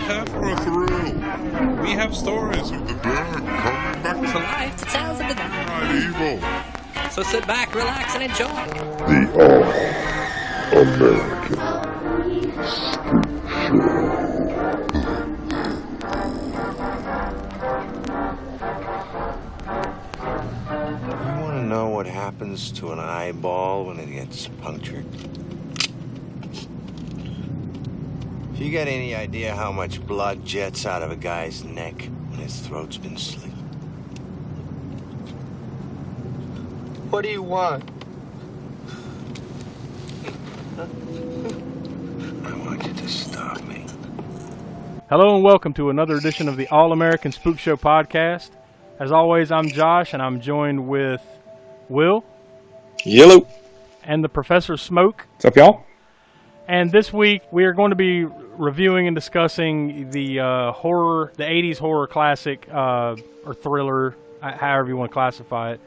prepare for a thrill. We have stories of the dead coming back to life to tales of the night evil. So sit back, relax, and enjoy. The All-American Spookshow. You want to know what happens to an eyeball when it gets punctured? If you got any idea how much blood jets out of a guy's neck when his throat's been slit? What do you want? I want you to stop me. Hello and welcome to another edition of the All-American Spookshow podcast. As always, I'm Josh and I'm joined with Will. Yellow. And the Professor Smoke. What's up, y'all? And this week we are going to be reviewing and discussing the horror, the 80s horror classic or thriller, however you want to classify it,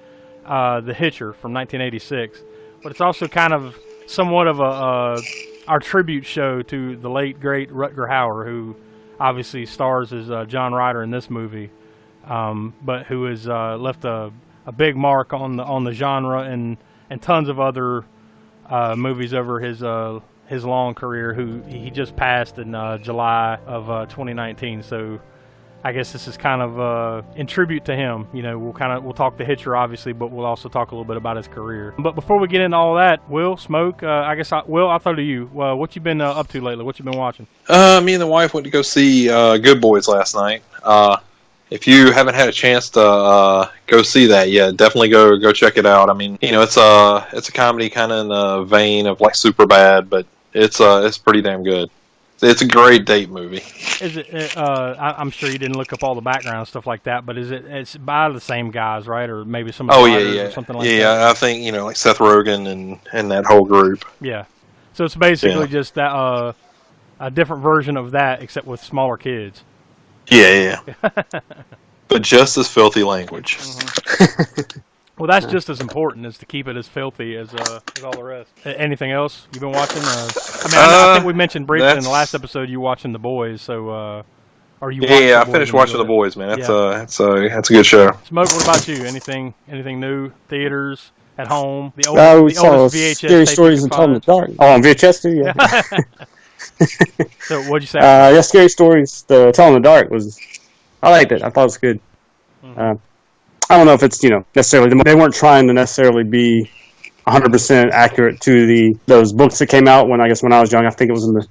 The Hitcher from 1986. But it's also kind of somewhat of our tribute show to the late great Rutger Hauer, who obviously stars as John Ryder in this movie, but who has left a big mark on the genre and tons of other movies over his long career. Who he just passed in July of 2019. So I guess this is kind of in tribute to him. You know, we'll talk The Hitcher obviously, but we'll also talk a little bit about his career. But before we get into all that, Will, Smoke, Will, I'll throw to you. What you been up to lately? What you been watching? Me and the wife went to go see Good Boys last night. If you haven't had a chance to go see that yet, definitely go check it out. I mean, you know, it's a comedy kind of in the vein of like Superbad, but it's pretty damn good. It's a great date movie. Is it? I'm sure you didn't look up all the background stuff like that, but it's by the same guys, right? Or maybe some? Oh yeah, or something like that. Yeah, I think like Seth Rogen and that whole group. Yeah, so it's basically just that a different version of that, except with smaller kids. Yeah. But just as filthy language. Mm-hmm. Well, that's just as important, as to keep it as filthy as all the rest. Anything else you've been watching? I think we mentioned briefly in the last episode you watching The Boys. So, are you? Yeah, I finished watching The Boys, man. That's a good show. Smoke, what about you? Anything new? Theaters, at home? The oldest VHS Scary Stories and Tell in the Dark. Oh, on VHS too, yeah. So, what'd you say? Yeah, Scary Stories. The Tell in the Dark I liked it. I thought it was good. Mm-hmm. I don't know if it's, necessarily, they weren't trying to necessarily be 100% accurate to those books that came out when I was young. I think it was in the,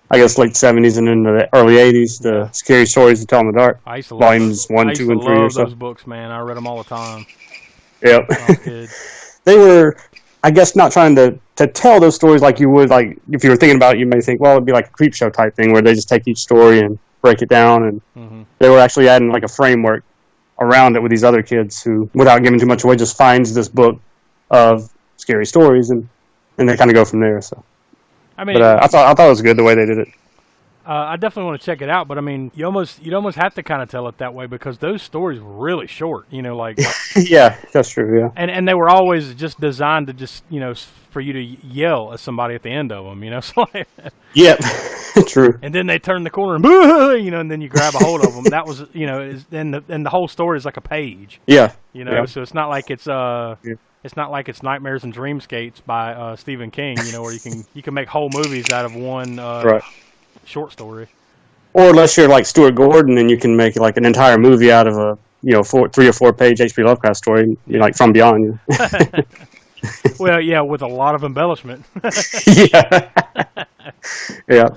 late 70s and in the early 80s, the Scary Stories to Tell in the Dark. I used to volumes 1, 2, and 3 or so. Those books, man. I read them all the time. Yep. They were, not trying to tell those stories like you would, like, if you were thinking about it, you may think, well, it'd be like a creep show type thing where they just take each story and break it down, and they were actually adding like a framework around it with these other kids who, without giving too much away, just finds this book of scary stories and they kind of go from there. So, I thought it was good the way they did it. I definitely want to check it out, but I mean, you'd almost have to kind of tell it that way because those stories were really short. Like yeah, that's true. Yeah, and they were always just designed to just for you to yell at somebody at the end of them. So like, yep, true. And then they turn the corner and boo, and then you grab a hold of them. That was and the whole story is like a page. Yeah, so it's not like it's It's not like it's Nightmares and Dreamscapes by Stephen King, where you can make whole movies out of one right. short story. Or unless you're like Stuart Gordon, then you can make like an entire movie out of a 3 or 4 page H.P. Lovecraft story, like From Beyond. Well, yeah, with a lot of embellishment. yeah.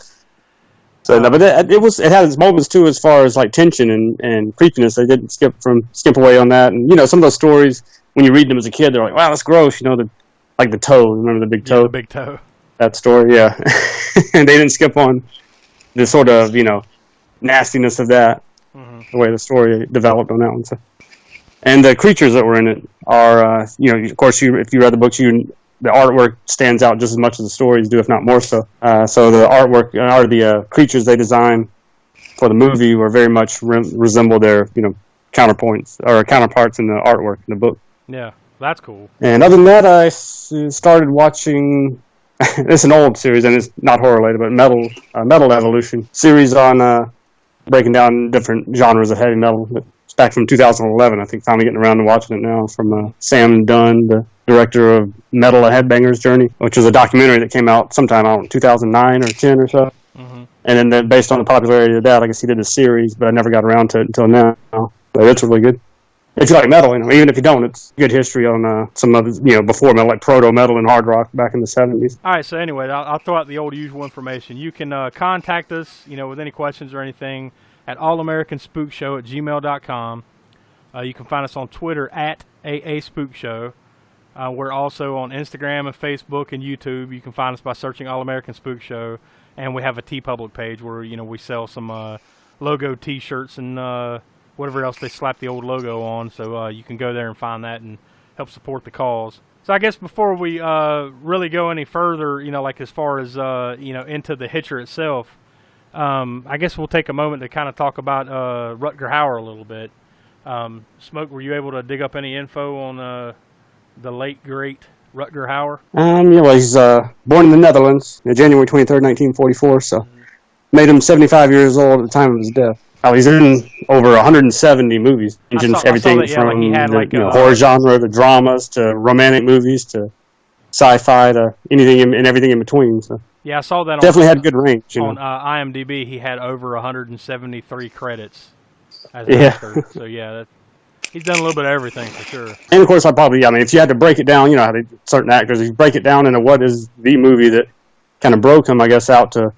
So no, but it had its moments too, as far as like tension and creepiness. They didn't skip away on that, and some of those stories when you read them as a kid, they're like, wow, that's gross. Like the toe. Remember the big toe? Yeah, the big toe. That story, yeah. And they didn't skip on the sort of nastiness of that, the way the story developed on that one. So. And the creatures that were in it are, of course, if you read the books, the artwork stands out just as much as the stories do, if not more so. So the artwork, or the creatures they designed for the movie were very much resemble their, counterparts in the artwork in the book. Yeah, that's cool. And other than that, I started watching. It's an old series, and it's not horror related, but Metal Evolution series on breaking down different genres of heavy metal. It's back from 2011, I think, finally getting around to watching it now, from Sam Dunn, the director of Metal: A Headbanger's Journey, which was a documentary that came out sometime, I don't know, 2009 or 10 or so. Mm-hmm. And then based on the popularity of that, I guess he did a series, but I never got around to it until now. But it's really good. If you like metal, even if you don't, it's good history on some of before metal, like proto metal and hard rock back in the 70s. All right, so anyway, I'll throw out the old usual information. You can contact us, with any questions or anything at allamericanspookshow@gmail.com. You can find us on Twitter at @AASpookshow. We're also on Instagram and Facebook and YouTube. You can find us by searching All American Spook Show, and we have a TeePublic page where we sell some logo T-shirts and whatever else they slap the old logo on. So you can go there and find that and help support the cause. So I guess before we really go any further, like as far as into the Hitcher itself, I guess we'll take a moment to kind of talk about Rutger Hauer a little bit. Smoke, were you able to dig up any info on the late great Rutger Hauer? Well, he's born in the Netherlands, January 23rd, 1944. So made him 75 years old at the time of his death. Oh, he's in over 170 movies. Everything from the horror genre to dramas to romantic movies to sci-fi to anything and everything in between. So yeah, I saw that. Definitely had good range. On IMDb, he had over 173 credits as an actor. So yeah, he's done a little bit of everything for sure. And of course, if you had to break it down, how certain actors, if you break it down into what is the movie that kind of broke him, I guess, out to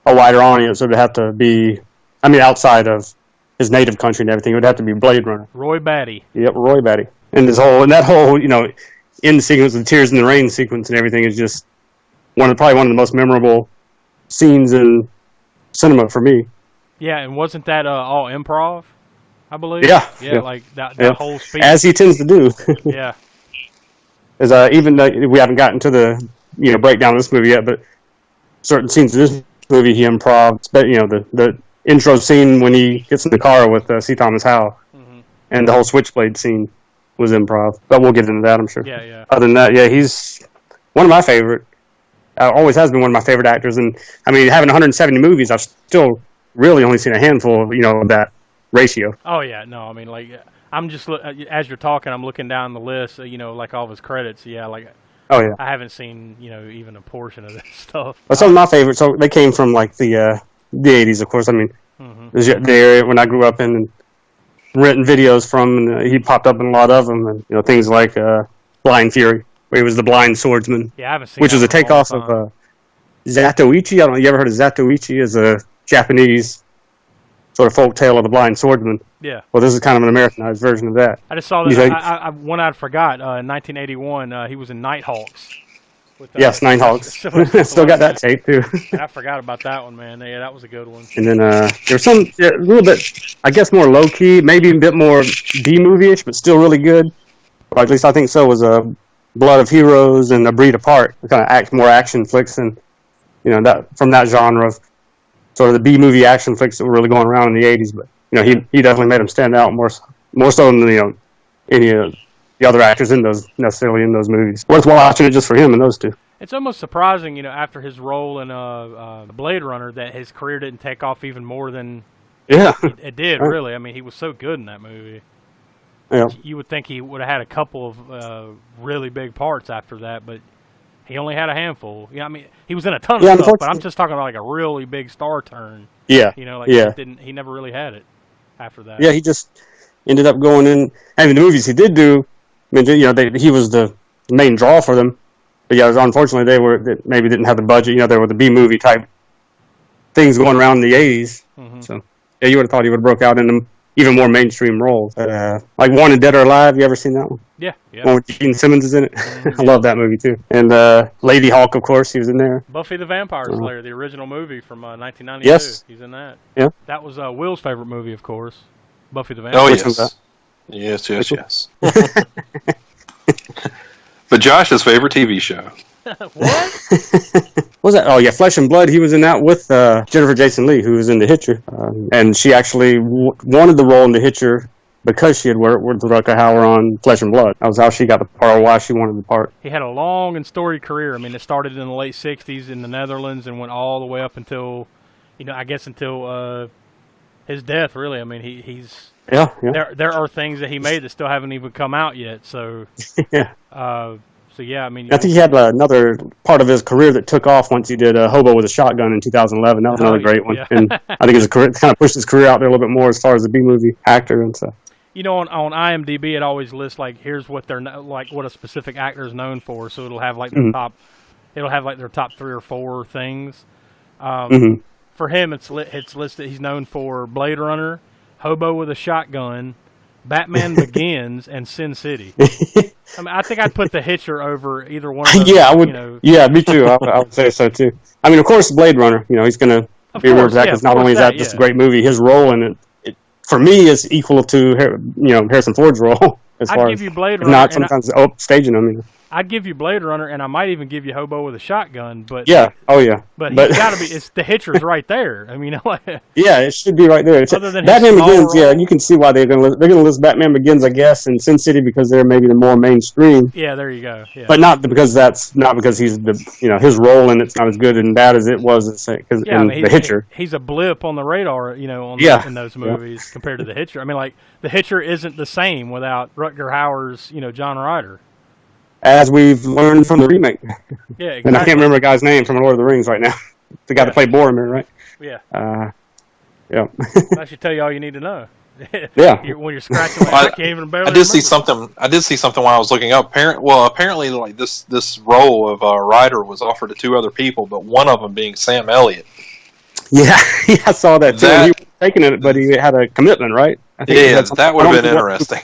a wider audience, it would have to be. Outside of his native country and everything, it would have to be Blade Runner. Roy Batty. Yep, Roy Batty. And that whole end sequence, the Tears in the Rain sequence and everything is just probably one of the most memorable scenes in cinema for me. Yeah, and wasn't that all improv, I believe? Yeah. Like that whole speech. As he tends to do. Yeah. As even we haven't gotten to the breakdown of this movie yet, but certain scenes of this movie he improv. The intro scene when he gets in the car with C. Thomas Howell, and the whole Switchblade scene was improv. But we'll get into that, I'm sure. Yeah. Other than that, he's one of my favorite. Always has been one of my favorite actors. And having 170 movies, I've still really only seen a handful, of that ratio. Oh yeah, no, I'm just as you're talking, I'm looking down the list, like all of his credits. Yeah, oh yeah, I haven't seen even a portion of this stuff. Well, some of my favorites, so they came from the 80s, of course. The area when I grew up in, and renting videos from, and he popped up in a lot of them, and things like Blind Fury, where he was the blind swordsman. Yeah, I haven't seen. Which was a takeoff of Zatoichi. I don't know. You ever heard of Zatoichi? As a Japanese sort of folk tale of the blind swordsman. Yeah. Well, this is kind of an Americanized version of that. I just saw that. One I forgot. In 1981, he was in Nighthawks. Yes, Nighthawks. Still got that tape too. I forgot about that one, man. Yeah, that was a good one. And then there's some a little bit, I guess, more low key, maybe a bit more B movie-ish, but still really good. Or at least I think so. Was Blood of Heroes and A Breed Apart. Kind of more action flicks, and that from that genre of sort of the B movie action flicks that were really going around in the 80s. But he definitely made them stand out more so than any of the other actors in those movies. Worth watching it just for him and those two. It's almost surprising, after his role in Blade Runner, that his career didn't take off even more than it did. Really, he was so good in that movie. Yeah. You would think he would have had a couple of really big parts after that, but he only had a handful. He was in a ton of stuff, but I'm just talking about a really big star turn. Yeah. He never really had it after that. Yeah, he just ended up going in. The movies he did do. He was the main draw for them, but unfortunately they maybe didn't have the budget. They were the B movie type things going around in the 80s. So you would have thought he would have broke out into even more mainstream roles. Like Wanted Dead or Alive. You ever seen that one? Yeah. One with Gene Simmons is in it. I love that movie too. And Lady Hawk, of course, he was in there. Buffy the Vampire Slayer, the original movie from 1992. Yes, he's in that. Yeah, that was Will's favorite movie, of course. Buffy the Vampire. Oh yes, yes. But Josh's favorite TV show. What? What was that? Oh yeah, Flesh and Blood. He was in that with Jennifer Jason Leigh, who was in The Hitcher, and she actually wanted the role in The Hitcher because she had worked with Rutger Hauer on Flesh and Blood. That was how she got the part, or why she wanted the part. He had a long and storied career. It started in the late '60s in the Netherlands and went all the way up until, until his death, really. I mean, he's Yeah. there are things that he made that still haven't even come out yet. So Yeah. So yeah, I mean, I think he had another part of his career that took off once he did Hobo with a Shotgun in 2011. That was another great one, yeah. and I think his career kind of pushed his career out there a little bit more as far as the B movie actor and stuff. You know, on IMDb, it always lists like here's what they're like, what a specific actor is known for. So it'll have like the top, it'll have like their top 3 or 4 things. For him, it's listed. He's known for Blade Runner, Hobo with a Shotgun, Batman Begins, and Sin City. I mean, I think I'd put The Hitcher over either one of those. Yeah, I would. You know. Yeah, me too. I would say so too. I mean, of course, Blade Runner. You know, he's going to be remembered for that because not only is that just a great movie, his role in it for me is equal to Harrison Ford's role as far as Blade Runner, not sometimes staging him. You know. I'd give you Blade Runner, and I might even give you Hobo with a Shotgun. But yeah, oh yeah, but he's got to be. It's The Hitcher's right there. I mean, yeah, it should be right there. Other than Batman Begins, yeah, you can see why they're going to list Batman Begins, I guess, and Sin City because they're maybe the more mainstream. Yeah, there you go. Yeah. But not because he's his role in it's not as good and bad as it was in The Hitcher. He's a blip on the radar, in those movies compared to The Hitcher. I mean, like The Hitcher isn't the same without Rutger Hauer's, John Ryder. As we've learned from the remake. Yeah, exactly. And I can't remember a guy's name from Lord of the Rings right now. The guy that played Boromir, right? Yeah. Yeah. That should tell you all you need to know. Yeah. When you're scratching, I can't even barely. I did see something while I was looking up. Apparently, like this role of Ryder was offered to 2 other people, but one of them being Sam Elliott. Yeah, I saw that too. He was taking it, but he had a commitment, right? That would have been interesting.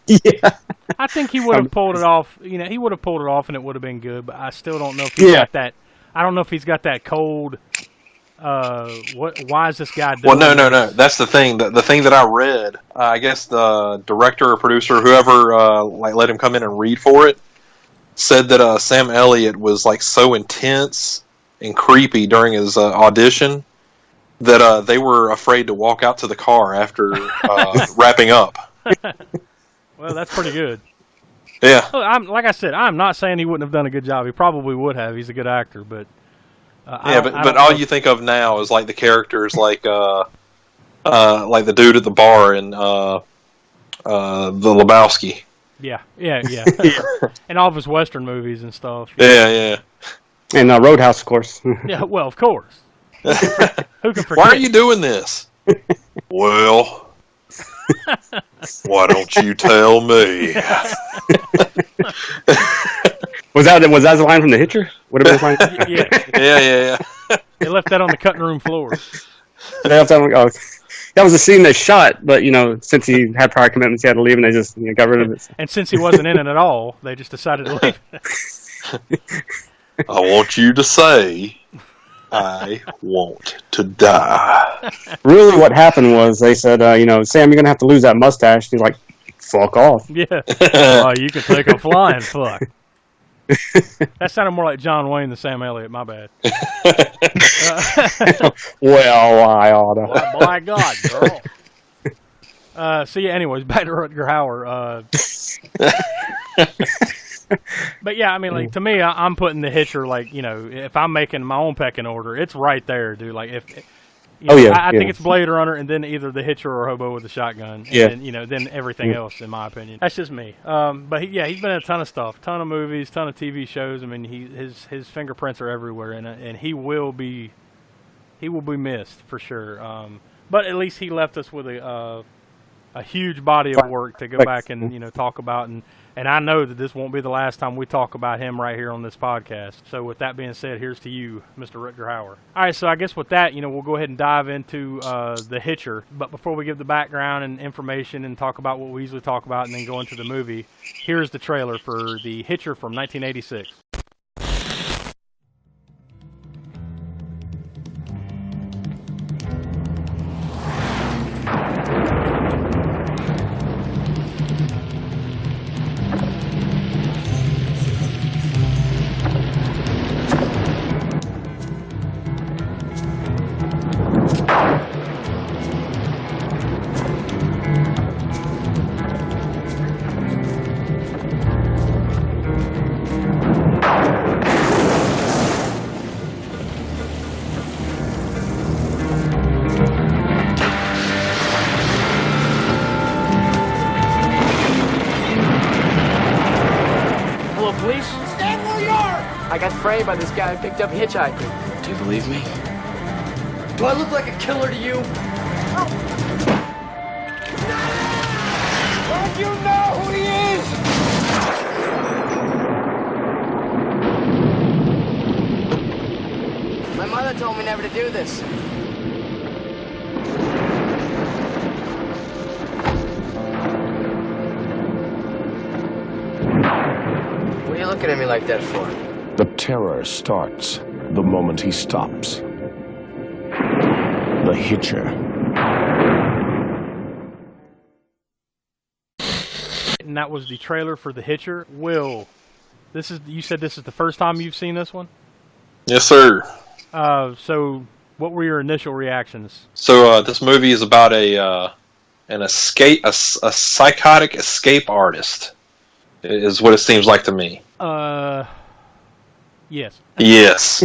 Yeah. I think he would have pulled it off. He would have pulled it off, and it would have been good. But I still don't know if he's got that. I don't know if he's got that cold. Why is this guy doing? Well, no. That's the thing. The thing that I read, I guess the director or producer, whoever, let him come in and read for it, said that Sam Elliott was like so intense and creepy during his audition that they were afraid to walk out to the car after wrapping up. Well, that's pretty good. Yeah. Like I said, I'm not saying he wouldn't have done a good job. He probably would have. He's a good actor, but but all you think of now is like the characters like the dude at the bar in the Lebowski. Yeah. And all of his Western movies and stuff. Yeah. And Roadhouse, of course. Yeah, well, of course. Who can forget? Why are you doing this? Well, why don't you tell me? Was that the line from The Hitcher? What about line? Yeah. They left that on the cutting room floor. That was a scene they shot, but since he had prior commitments, he had to leave, and they just got rid of it. And since he wasn't in it at all, they just decided to leave. I want you to say, I want to die. Really, what happened was they said, Sam, you're going to have to lose that mustache. And he's like, fuck off. Yeah. You can take a flying fuck. That sounded more like John Wayne than Sam Elliott. My bad. Well, I oughta. Well, my God, girl. Anyways, back to Rutger Hauer. But yeah, I mean, like to me, I'm putting The Hitcher if I'm making my own pecking order, it's right there, dude. Like if I think it's Blade Runner, and then either The Hitcher or Hobo with a Shotgun, and then everything else, in my opinion. That's just me. But he's been in a ton of stuff, ton of movies, ton of TV shows. I mean, his fingerprints are everywhere, and he will be missed for sure. But at least he left us with a huge body of work to go back and talk about, and I know that this won't be the last time we talk about him right here on this podcast. So with that being said, here's to you, Mr. Rutger Hauer. All right, so I guess with that, we'll go ahead and dive into The Hitcher. But before we give the background and information and talk about what we usually talk about and then go into the movie, here's the trailer for The Hitcher from 1986. framed by this guy I picked up hitchhiking. Do you believe me? Do I look like a killer to you? Don't you know who he is? My mother told me never to do this. What are you looking at me like that for? The terror starts the moment he stops. The Hitcher. And that was the trailer for The Hitcher. Will, you said this is the first time you've seen this one? Yes, sir. So what were your initial reactions? So this movie is about a psychotic escape artist, is what it seems like to me. Yes. Yes.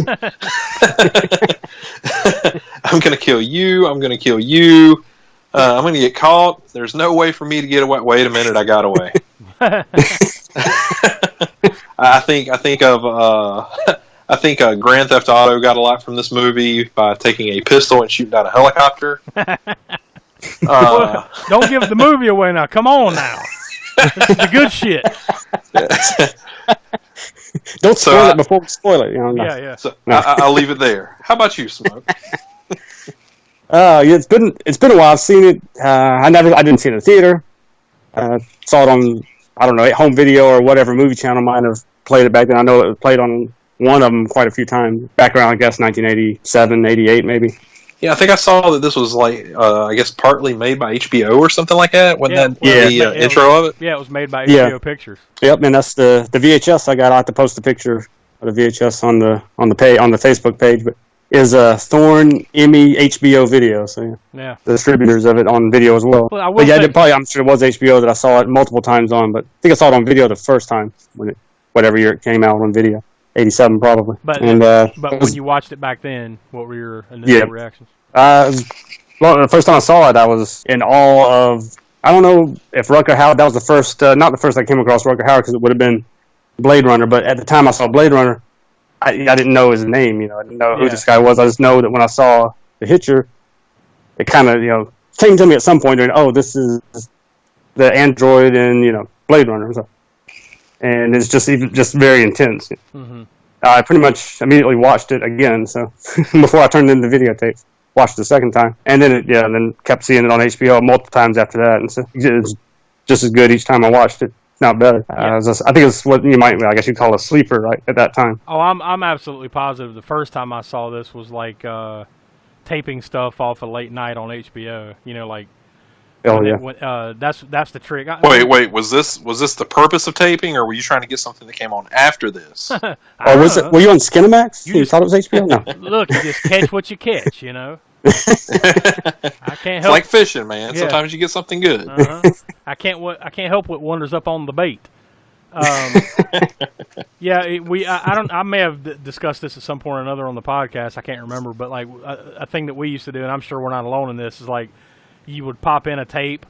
I'm gonna kill you. I'm gonna kill you. I'm gonna get caught. There's no way for me to get away. Wait a minute, I got away. I think Grand Theft Auto got a lot from this movie by taking a pistol and shooting down a helicopter. Don't give the movie away now. Come on now. This is the good shit. Don't spoil it before we spoil it. You know, Yeah. So I'll leave it there. How about you, Smoke? Yeah, it's been a while. I've seen it. I didn't see it in the theater. Saw it on, I don't know, home video or whatever movie channel might have played it back then. I know it was played on one of them quite a few times. Back around, I guess, 1987, 88 maybe. Yeah, I think I saw that this was I guess partly made by HBO or something like that. Wasn't the intro of it? Yeah, it was made by HBO Pictures. Yep, and that's the VHS I got. I have to post a picture of the VHS on the Facebook page, but is a Thorn Emmy HBO video. So yeah, the distributors of it on video as well. Well, but yeah, I'm sure it was HBO that I saw it multiple times on, but I think I saw it on video the first time whatever year it came out on video. 87 probably. But when you watched it back then, what were your initial reactions? Well, the first time I saw it, I was in awe of. I don't know if Rutger Hauer. That was the first, not the first I came across Rutger Hauer because it would have been Blade Runner. But at the time I saw Blade Runner, I didn't know his name. I didn't know who this guy was. I just know that when I saw The Hitcher, it kind of came to me at some point. This is the android in Blade Runner. So. And it's just very intense. Mm-hmm. I pretty much immediately watched it again. So before I turned in the videotape, watched it the second time, and then then kept seeing it on HBO multiple times after that. And so it's just as good each time I watched it. Not better. I think it's what you might, I guess you'd call a sleeper, right, at that time. Oh, I'm absolutely positive. The first time I saw this was like taping stuff off of late night on HBO. Oh yeah. That's the trick. Wait. Was this the purpose of taping, or were you trying to get something that came on after this? Or was it? Were you on Skinamax? You thought it was HBO? No. Look, you just catch what you catch. I can't help. It's like fishing, man. Yeah. Sometimes you get something good. I can't help what wanders up on the bait. I may have discussed this at some point or another on the podcast. I can't remember, but like a thing that we used to do, and I'm sure we're not alone in this, is like. You would pop in a tape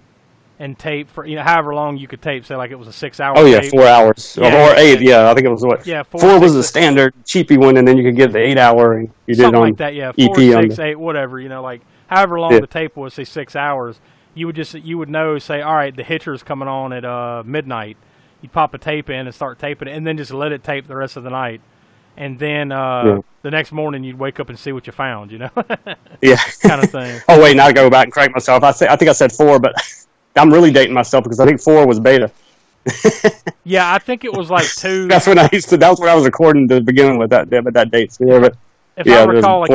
and tape for however long you could tape. Say like it was a 6 hour. Oh yeah, tape. 4 hours or 8. Yeah, I think it was what. Yeah, four was the standard cheapy one, and then you could get the 8 hour, and you did something on like that. Yeah, 4, EP 6, 8, whatever. Like however long the tape was, say 6 hours. You would know. Say, all right, The Hitcher's coming on at midnight. You'd pop a tape in and start taping it, and then just let it tape the rest of the night. And then the next morning you'd wake up and see what you found, Yeah. Kind of thing. Oh, wait, now I go back and correct myself. I think I said 4, but I'm really dating myself because I think 4 was beta. Yeah, I think it was like 2. That was when I was recording to begin with that date. So, yeah, but if I recall, like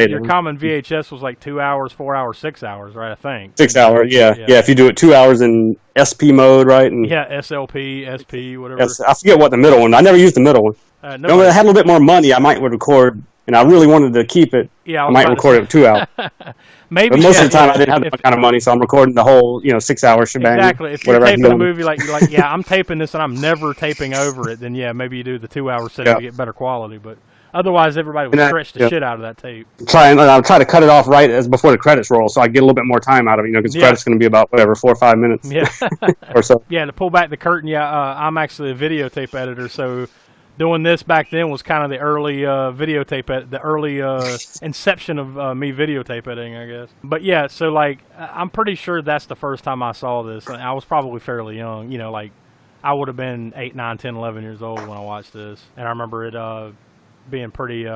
your common VHS was like 2 hours, 4 hours, 6 hours, right? I think 6 hours. Yeah. If you do it 2 hours in SP mode, right? And SLP, SP, whatever. I forget what the middle one. I never used the middle one. When I had a little bit more money, I might would record, and I really wanted to keep it. Yeah, I might record it 2 hours. Maybe, but most of the time, I didn't have that kind of money, so I'm recording the whole 6 hour shebang. Exactly. If you're taping a movie like I'm taping this and I'm never taping over it, then maybe you do the 2 hour setting to get better quality. But otherwise, everybody would stretch the shit out of that tape. I'll try to cut it off right as before the credits roll, so I get a little bit more time out of it. Because the credits going to be about 4 or 5 minutes. Yeah. or so. Yeah, to pull back the curtain. I'm actually a videotape editor, so doing this back then was kind of the early videotape, the early inception of me videotape editing, I guess. But yeah, so like I'm pretty sure that's the first time I saw this. I was probably fairly young, you know, like I would have been 8, 9, 10, 11 years old when I watched this, and I remember it being pretty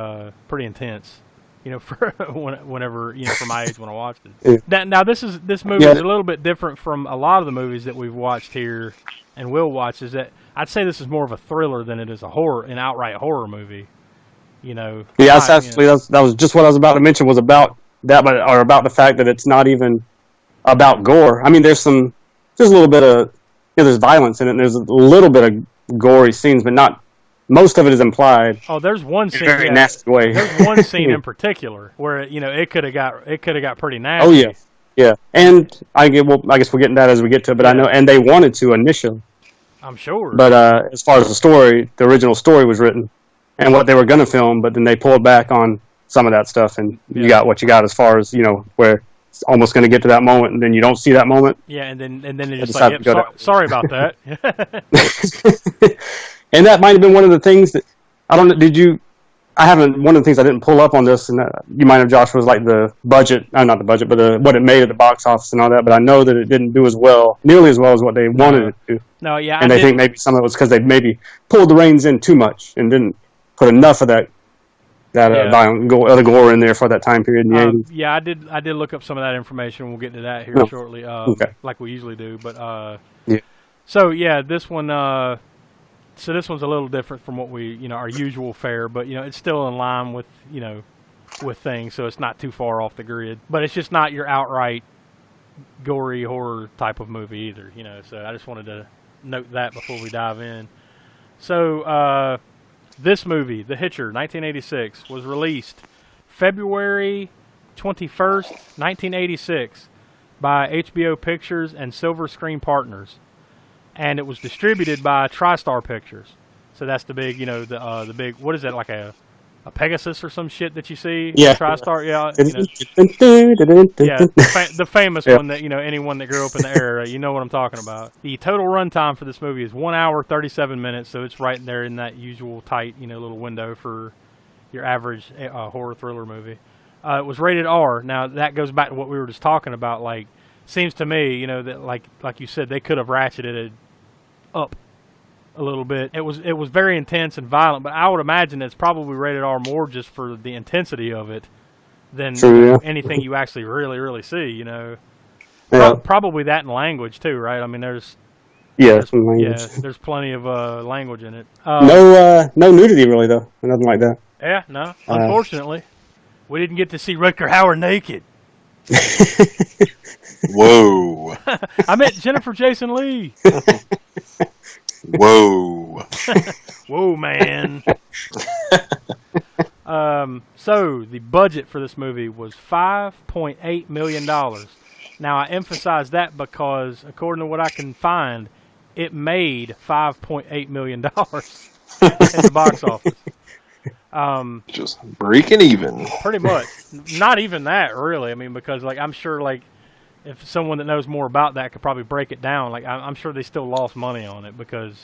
intense. You know, for whenever, you know, for my age when I watched it. Yeah. Now this movie is a little bit different from a lot of the movies that we've watched here and will watch. Is that I'd say this is more of a thriller than it is an outright horror movie. You know. Yeah, that's actually that was just what I was about to mention was about that, or about the fact that it's not even about gore. I mean, there's a little bit of, you know, there's violence in it. And there's a little bit of gory scenes, but not. Most of it is implied. Oh, in there's one scene. a very nasty way. There's one scene in particular where, you know, it could have got pretty nasty. Oh yeah, yeah. And I guess we'll get into that as we get to it. But I know, and they wanted to initially. I'm sure. But as far as the story, the original story was written, and what they were going to film, but then they pulled back on some of that stuff, and you got what you got as far as, you know, where it's almost going to get to that moment, and then you don't see that moment. Yeah, and then they just like, sorry about that. And that might have been one of the things that, I don't know, one of the things I didn't pull up on this, and you might have, Josh, was like the budget, not the budget, but what it made at the box office and all that, but I know that it didn't do nearly as well as what they wanted it to. No, yeah. And I think maybe some of it was because they maybe pulled the reins in too much and didn't put enough of that violent gore in there for that time period in the 80s. Yeah, I did look up some of that information. We'll get to that here shortly, like we usually do. But yeah. So yeah, this one. So this one's a little different from what we, you know, our usual fare, but you know, it's still in line with, you know, with things, so it's not too far off the grid. But it's just not your outright gory horror type of movie either, you know. So I just wanted to note that before we dive in. So this movie, The Hitcher, 1986, was released February 21st, 1986, by HBO Pictures and Silver Screen Partners. And it was distributed by TriStar Pictures. So that's the big, you know, the big, what is that, like a Pegasus or some shit that you see? Yeah. TriStar, yeah. You know, the famous one that, you know, anyone that grew up in the era, you know what I'm talking about. The total runtime for this movie is 1 hour, 37 minutes, so it's right there in that usual tight, you know, little window for your average horror thriller movie. It was rated R. Now, that goes back to what we were just talking about, like, seems to me, you know, that like you said, they could have ratcheted it up a little bit. It was very intense and violent, but I would imagine it's probably rated R more just for the intensity of it than anything you actually really see, you know. Yeah. Probably that in language too, right? I mean, there's plenty of language in it. No nudity really though, nothing like that. Yeah, no. Unfortunately, we didn't get to see Rutger Hauer naked. Whoa. I meant Jennifer Jason Leigh. Whoa. Whoa, man. So the budget for this movie was $5.8 million. Now, I emphasize that because, according to what I can find, it made $5.8 million at the box office. Just breaking even. Pretty much. Not even that, really. I mean, because, like, I'm sure, like, if someone that knows more about that could probably break it down, like, I'm sure they still lost money on it because,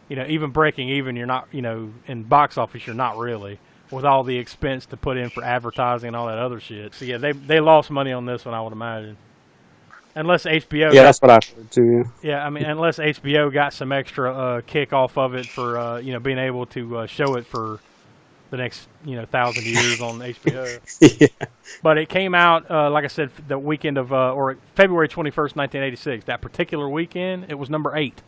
you know, even breaking even, you're not, you know, in box office, you're not really, with all the expense to put in for advertising and all that other shit. So, yeah, they lost money on this one, I would imagine. Unless HBO... Yeah, that's what I heard, too, yeah. I mean, unless HBO got some extra kick off of it for, you know, being able to show it for the next, you know, 1,000 years on HBO. Yeah. But it came out, like I said, the weekend of, or February 21st, 1986. That particular weekend, it was number 8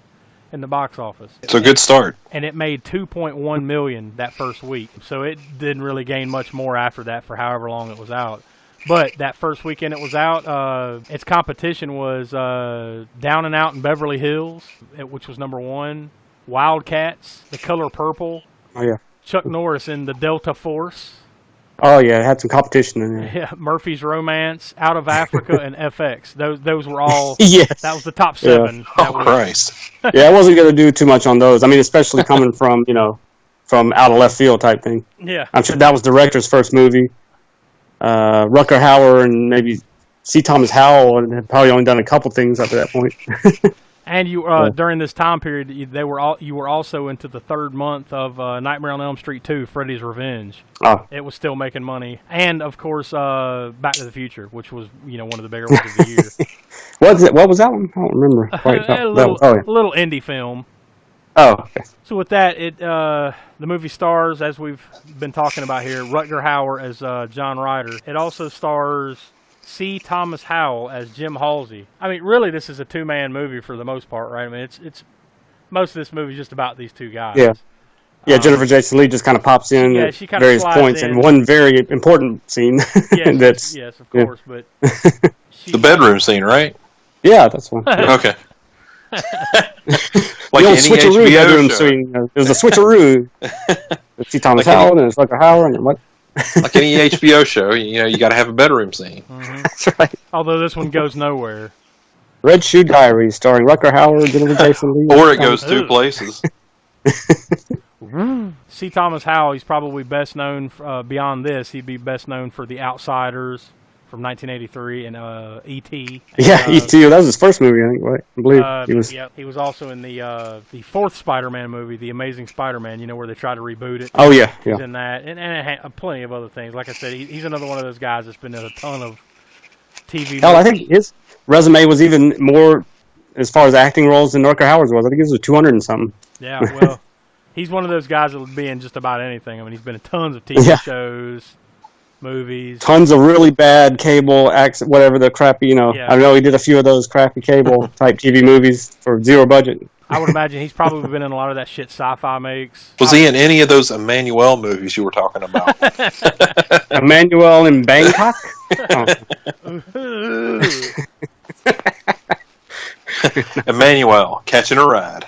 in the box office. It's a good start. And it made $2.1 million that first week. So it didn't really gain much more after that for however long it was out. But that first weekend it was out, its competition was Down and Out in Beverly Hills, which was number 1. Wildcats, The Color Purple. Oh, yeah. Chuck Norris in The Delta Force. Oh, yeah, it had some competition in there. Yeah, Murphy's Romance, Out of Africa, and FX. Those were all, yes. That was the top 7. Yeah. Oh, Christ. Yeah, I wasn't going to do too much on those. I mean, especially coming from, you know, from out of left field type thing. Yeah. I'm sure that was the director's first movie. Rutger Hauer and maybe C. Thomas Howell had probably only done a couple things up to that point. And you during this time period, you were also into the third month of Nightmare on Elm Street 2, Freddy's Revenge. Oh. It was still making money, and of course, Back to the Future, which was one of the bigger ones of the year. What was that one? I don't remember. A little indie film. Oh, okay. So with that, the movie stars, as we've been talking about here, Rutger Hauer as John Ryder. It also stars C. Thomas Howell as Jim Halsey. I mean, really, this is a two-man movie for the most part, right? I mean, it's most of this movie is just about these two guys. Yeah. Yeah, Jennifer Jason Leigh just kind of pops in at various points in one very important scene. Yes, yes, of course, but the bedroom scene, right? Yeah, that's one. Okay. Like the old switcheroo bedroom scene. There's a switcheroo. C. Thomas Howell and it's Rutger Hauer and what? Like any HBO show, you got to have a bedroom scene. Mm-hmm. That's right. Although this one goes nowhere. Red Shoe Diaries, starring Rutger Hauer, Jennifer Jason Leigh. Or it goes two places. C. Thomas Howell, he's probably best known beyond this. He'd be best known for The Outsiders from 1983 and E.T. Yeah, E.T. That was his first movie, I think. Right? I believe he was. Yep, he was also in the fourth Spider-Man movie, The Amazing Spider-Man. Where they tried to reboot it. Oh yeah, He's in that, and plenty of other things. Like I said, he's another one of those guys that's been in a ton of TV. Hell, I think his resume was even more as far as acting roles than Rutger Hauer's was. I think it was 200 and something. Yeah, well, he's one of those guys that would be in just about anything. I mean, he's been in tons of TV shows, movies. Tons of really bad cable acts, whatever the crappy, Yeah. I know he did a few of those crappy cable type TV movies for zero budget. I would imagine he's probably been in a lot of that shit sci-fi makes. Was he in any of those Emmanuel movies you were talking about? Emmanuel in Bangkok? Emmanuel, catching a ride.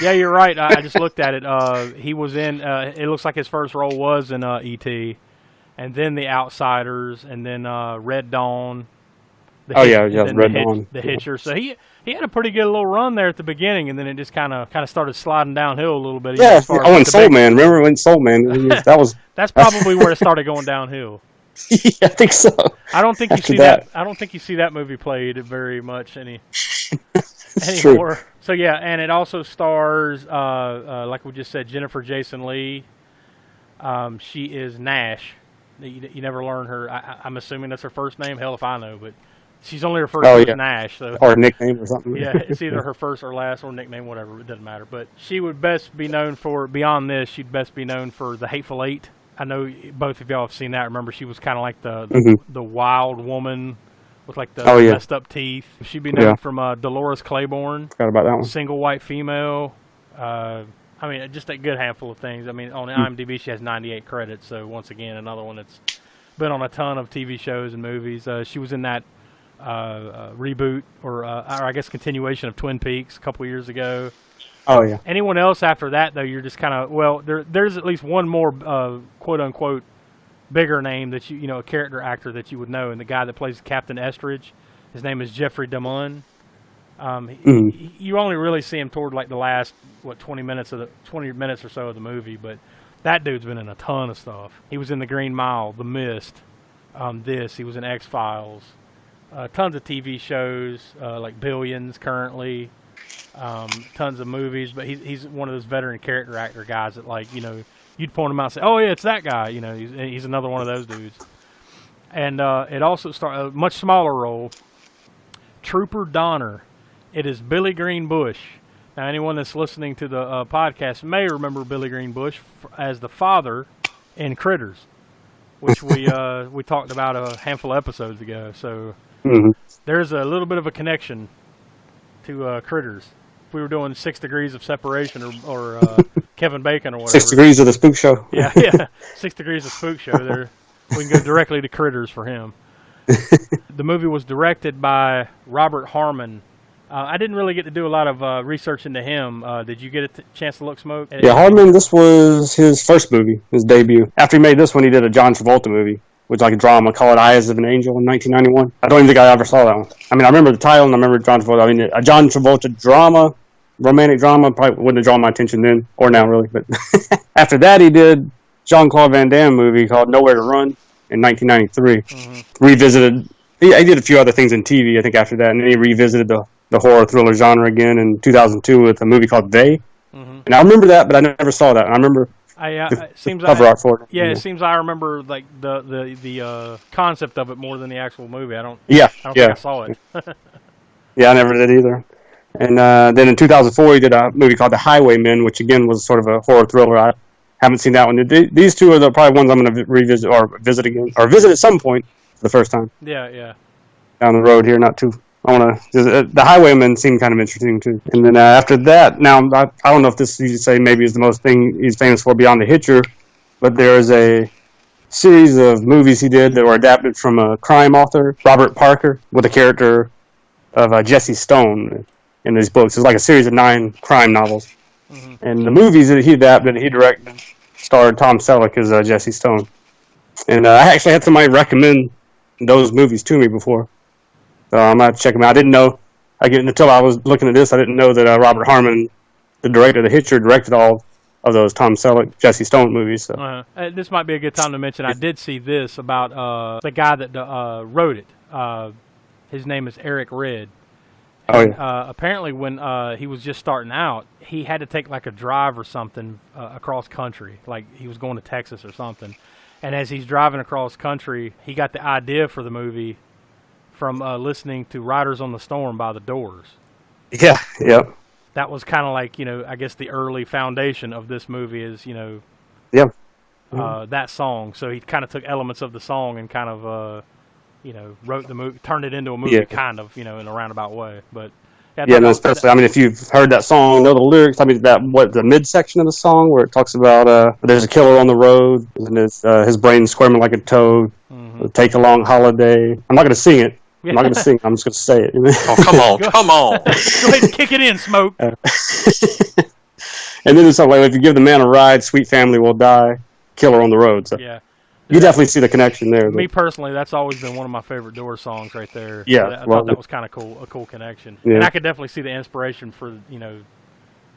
Yeah, you're right. I just looked at it. He was in, it looks like his first role was in E.T., and then The Outsiders, and then Red Dawn. Red Dawn. The Hitcher. So he had a pretty good little run there at the beginning, and then it just kind of started sliding downhill a little bit. Yeah, in Soul Man. Remember when Soul Man? That's probably where it started going downhill. Yeah, I think so. I don't think you see that. I don't think you see that movie played very much anymore. True. So yeah, and it also stars, like we just said, Jennifer Jason Leigh. She is Nash. You never learn her. I'm assuming that's her first name. Hell if I know, but she's only her first name is Nash. So. Or nickname or something. Yeah, it's either her first or last or nickname, whatever. It doesn't matter. But she would best be known for, beyond this, she'd best be known for The Hateful Eight. I know both of y'all have seen that. Remember, she was kind of like the wild woman with like the messed up teeth. She'd be known from Dolores Claiborne. Forgot about that one. Single white female. I mean, just a good handful of things. I mean, on IMDb, she has 98 credits. So, once again, another one that's been on a ton of TV shows and movies. She was in that reboot, or I guess continuation of Twin Peaks a couple years ago. Oh, yeah. Anyone else after that, though, you're just kind of, there's at least one more, quote-unquote, bigger name that a character actor that you would know, and the guy that plays Captain Estridge, his name is Jeffrey DeMunn. You only really see him toward like the last 20 minutes or so of the movie, but that dude's been in a ton of stuff. He was in The Green Mile, The Mist, he was in X-Files, tons of TV shows like Billions currently, tons of movies. But he's one of those veteran character actor guys that you'd point him out and say, oh yeah, it's that guy. He's another one of those dudes. And it also started a much smaller role, Trooper Donner. It is Billy Green Bush. Now, anyone that's listening to the podcast may remember Billy Green Bush as the father in Critters, which we talked about a handful of episodes ago. So there's a little bit of a connection to Critters. If we were doing 6 Degrees of Separation or Kevin Bacon or whatever. 6 Degrees of the Spookshow. Yeah. 6 Degrees of Spookshow. There, we can go directly to Critters for him. The movie was directed by Robert Harmon. I didn't really get to do a lot of research into him. Did you get a chance to look, Smoke? Yeah, Harmon, this was his first movie, his debut. After he made this one, he did a John Travolta movie, which is like a drama called Eyes of an Angel in 1991. I don't even think I ever saw that one. I mean, I remember the title and I remember John Travolta. I mean, a John Travolta drama, romantic drama, probably wouldn't have drawn my attention then, or now really. But after that, he did Jean-Claude Van Damme movie called Nowhere to Run in 1993. Revisited. He did a few other things in TV, I think, after that, and then he revisited the the horror thriller genre again in 2002 with a movie called They. And I remember that, but I never saw that. And I remember the cover art for it. Yeah, it seems I remember like the concept of it more than the actual movie. I don't think I saw it. Yeah, I never did either. And then in 2004, he did a movie called The Highwaymen, which again was sort of a horror thriller. I haven't seen that one. These two are the probably ones I'm going to revisit or visit again, or visit at some point for the first time. Yeah. Down the road here, not too. I want to. The Highwaymen seem kind of interesting too. And then after that, now I don't know if this you say maybe is the most thing he's famous for beyond the Hitcher, but there is a series of movies he did that were adapted from a crime author, Robert Parker, with a character of Jesse Stone in these books. It's like a series of 9 crime novels. And the movies that he adapted, he directed, starred Tom Selleck as Jesse Stone. And I actually had somebody recommend those movies to me before. So I'm going to check them out. I didn't know, until I was looking at this, I didn't know that Robert Harmon, the director of The Hitcher, directed all of those Tom Selleck, Jesse Stone movies. So. This might be a good time to mention, I did see this about the guy that wrote it. His name is Eric Red. And, apparently when he was just starting out, he had to take like a drive or something across country. Like he was going to Texas or something. And as he's driving across country, he got the idea for the movie from listening to Riders on the Storm by The Doors. Yeah, yep. That was kind of like, I guess the early foundation of this movie is, that song. So he kind of took elements of the song and kind of, wrote the movie, turned it into a movie kind of, in a roundabout way. But especially, if you've heard that song, know the lyrics, the midsection of the song where it talks about there's a killer on the road and his brain squirming like a toad, take a long holiday. I'm not going to sing it. I'm not going to sing it. I'm just going to say it. Oh, come on. Go ahead and kick it in, Smoke. And then it's something like, if you give the man a ride, sweet family will die, killer on the road. So. Yeah. You definitely see the connection there. Me personally, that's always been one of my favorite Doors songs right there. Yeah, I thought that was kind of cool, a cool connection. Yeah. And I could definitely see the inspiration for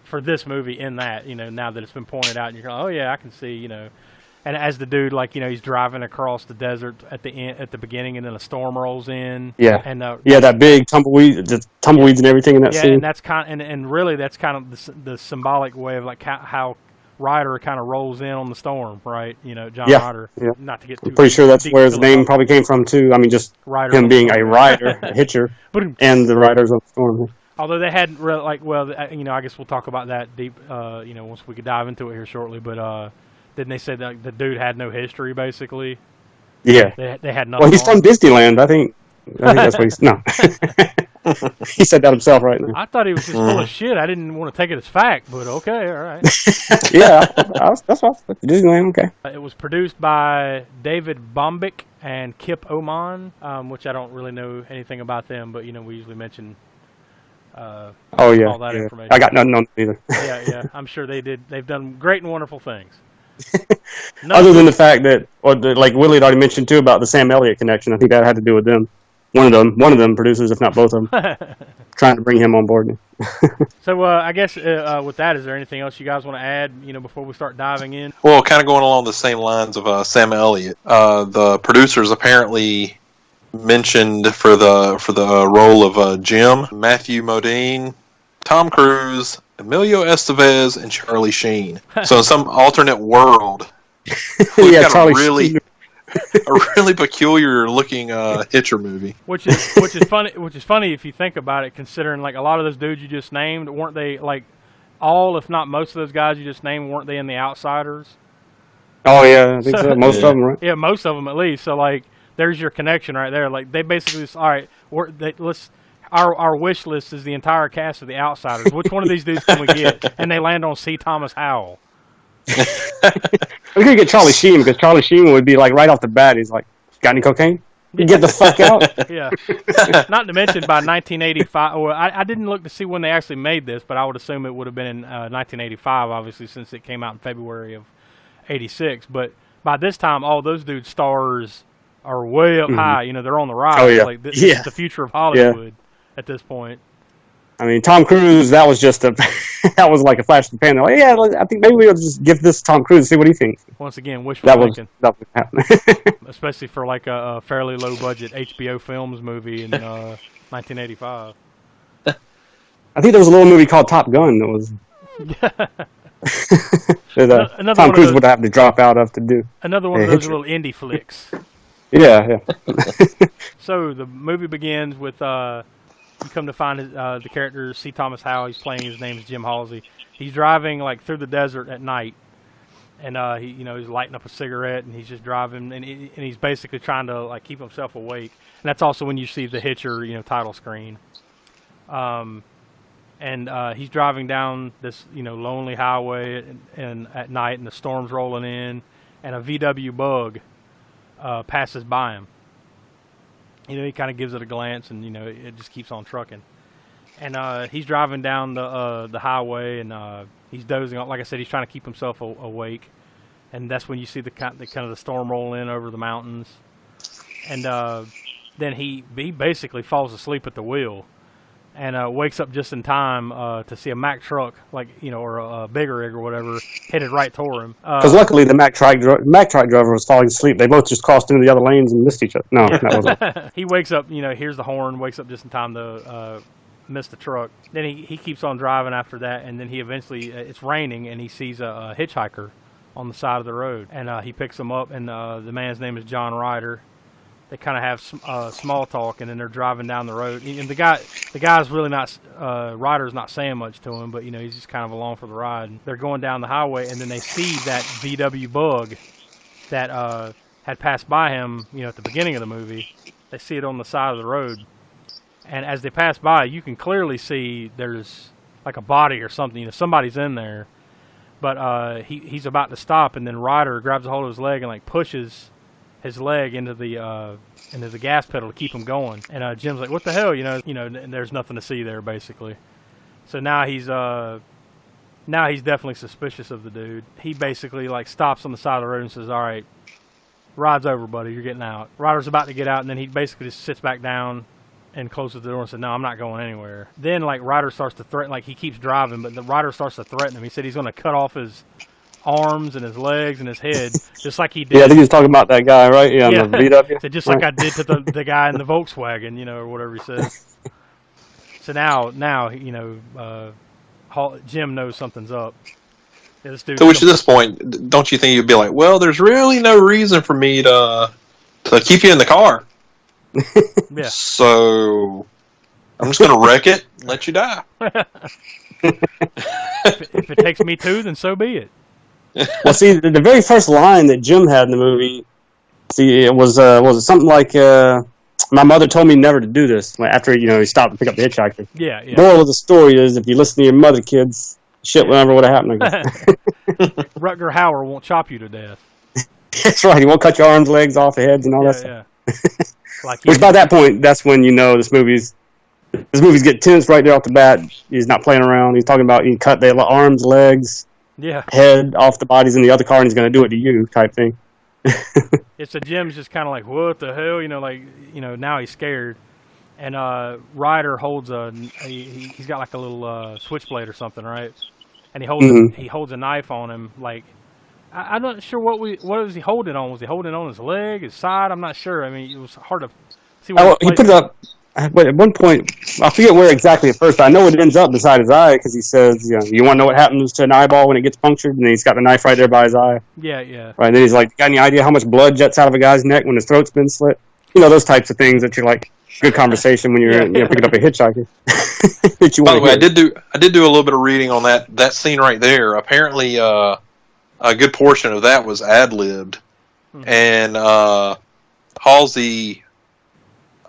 for this movie in that. Now that it's been pointed out, and you're going, oh yeah, I can see. And as the dude, he's driving across the desert at the beginning, and then a storm rolls in. Yeah, and that big tumbleweeds and everything in that scene. And that's and really that's kind of the symbolic way of how Ryder kind of rolls in on the storm, right? John Ryder. Yeah. Not to get too. I'm pretty sure that's where his name probably came from too. Just Ryder him being a rider, a hitcher, and the riders on the storm. Although they hadn't really I guess we'll talk about that deep, once we could dive into it here shortly. But didn't they say that the dude had no history basically? Yeah, they had nothing. Well, he's from Disneyland, I think that's what he's no. He said that himself right now. I thought he was just full of shit. I didn't want to take it as fact, but okay, all right. Yeah, that's what Disneyland. Okay. It was produced by David Bombik and Kip Oman, which I don't really know anything about them, but we usually mention. All that information. I got nothing on them either. Yeah, I'm sure they did. They've done great and wonderful things. Other than the fact that, like Willie had already mentioned too about the Sam Elliott connection, I think that had to do with them. One of them producers, if not both of them, trying to bring him on board. So I guess with that, is there anything else you guys want to add? Before we start diving in. Well, kind of going along the same lines of Sam Elliott, the producers apparently mentioned for the role of Jim, Matthew Modine, Tom Cruise, Emilio Estevez, and Charlie Sheen. So in some alternate world, we've got Charlie a really peculiar looking Hitcher movie. Which is funny. Which is funny if you think about it, considering a lot of those dudes you just named, weren't they all, if not most of those guys you just named, weren't they in The Outsiders? Oh yeah, I think so. Most of them, right? Yeah, most of them at least. So there's your connection right there. They basically just, all right, our wish list is the entire cast of The Outsiders. Which one of these dudes can we get? And they land on C. Thomas Howell. We could get Charlie Sheen, because Charlie Sheen would be right off the bat. He's like, got any cocaine? Get the fuck out. Yeah. Not to mention by 1985. Well, I didn't look to see when they actually made this, but I would assume it would have been in 1985, obviously, since it came out in February of '86. But by this time, all those dudes' stars are way up high. They're on the rise. Oh, yeah. This is the future of Hollywood at this point. Tom Cruise, that was just that was like a flash in the pan. They're like, yeah, I think maybe we'll just give this to Tom Cruise and see what he thinks. Once again, wishful thinking. That was happening. Especially for a fairly low budget HBO Films movie in 1985. I think there was a little movie called Top Gun that was. Tom Cruise would have to drop out of to do. Another one of those little indie flicks. Yeah. So the movie begins with you come to find the character C. Thomas Howell. He's playing. His name is Jim Halsey. He's driving like through the desert at night, and he's lighting up a cigarette, and he's just driving, and he's basically trying to like keep himself awake. And that's also when you see the Hitcher title screen. And he's driving down this lonely highway and at night, and the storm's rolling in, and a VW Bug passes by him. He kind of gives it a glance, and it just keeps on trucking. And he's driving down the highway, and he's dozing off. Like I said, he's trying to keep himself awake. And that's when you see the kind of the storm roll in over the mountains. And then he basically falls asleep at the wheel, and wakes up just in time to see a Mack truck, or a bigger rig or whatever, headed right toward him. Because luckily the Mack truck driver was falling asleep. They both just crossed into the other lanes and missed each other. No, that wasn't. He wakes up, hears the horn, wakes up just in time to miss the truck. Then he keeps on driving after that, and then he eventually, it's raining, and he sees a hitchhiker on the side of the road. And he picks him up, and the man's name is John Ryder. They kind of have small talk, and then they're driving down the road. And the guy's really not, Ryder's not saying much to him, but he's just kind of along for the ride. And they're going down the highway, and then they see that VW Bug that had passed by him, at the beginning of the movie. They see it on the side of the road, and as they pass by, you can clearly see there's like a body or something. Somebody's in there, but he's about to stop, and then Ryder grabs a hold of his leg and like pushes his leg into the gas pedal to keep him going. And Jim's like, "What the hell?" And there's nothing to see there, basically. So now he's definitely suspicious of the dude. He basically like stops on the side of the road and says, "All right, ride's over, buddy. You're getting out." Ryder's about to get out, and then he basically just sits back down and closes the door and said, "No, I'm not going anywhere." Then like Ryder starts to threaten, like he keeps driving, but the Ryder starts to threaten him. He said he's going to cut off his arms and his legs and his head, just like he did. Yeah, I think he was talking about that guy, right? Yeah, the VW. So just like I did to the guy in the Volkswagen, or whatever he said. So now Jim knows something's up. Yeah, this dude. So, which at this point, don't you think you'd be like, well, there's really no reason for me to keep you in the car. Yeah. So I'm just going to wreck it and let you die. If it takes me to, then so be it. Well, see, the very first line that Jim had in the movie, it was something like, "My mother told me never to do this." After he stopped to pick up the hitchhiker. Yeah. Moral of the story is, if you listen to your mother, kids, shit whatever would have happened. Rutger Hauer won't chop you to death. That's right. He won't cut your arms, legs off, the heads, and all that stuff. Yeah. Which by that point, that's when this movie's get tense right there off the bat. He's not playing around. He's talking about you cut the arms, legs, head off the bodies in the other car, and he's going to do it to you, type thing. It's Jim's just kind of like, what the hell, now he's scared, and Ryder holds he's got like a little switchblade or something, right? And he holds a knife on him, like. I'm not sure what was he holding on. Was he holding on his leg, his side? I'm not sure. I mean, it was hard to see. He put it up. But at one point, I forget where exactly at first. But I know it ends up beside his eye because he says, "You want to know what happens to an eyeball when it gets punctured?" And he's got the knife right there by his eye. Yeah. Right. And then he's like, "Got any idea how much blood jets out of a guy's neck when his throat's been slit?" Those types of things that you're like, good conversation when you're picking up a hitchhiker. By the way, I did do a little bit of reading on that scene right there. Apparently, a good portion of that was ad-libbed, and Halsey,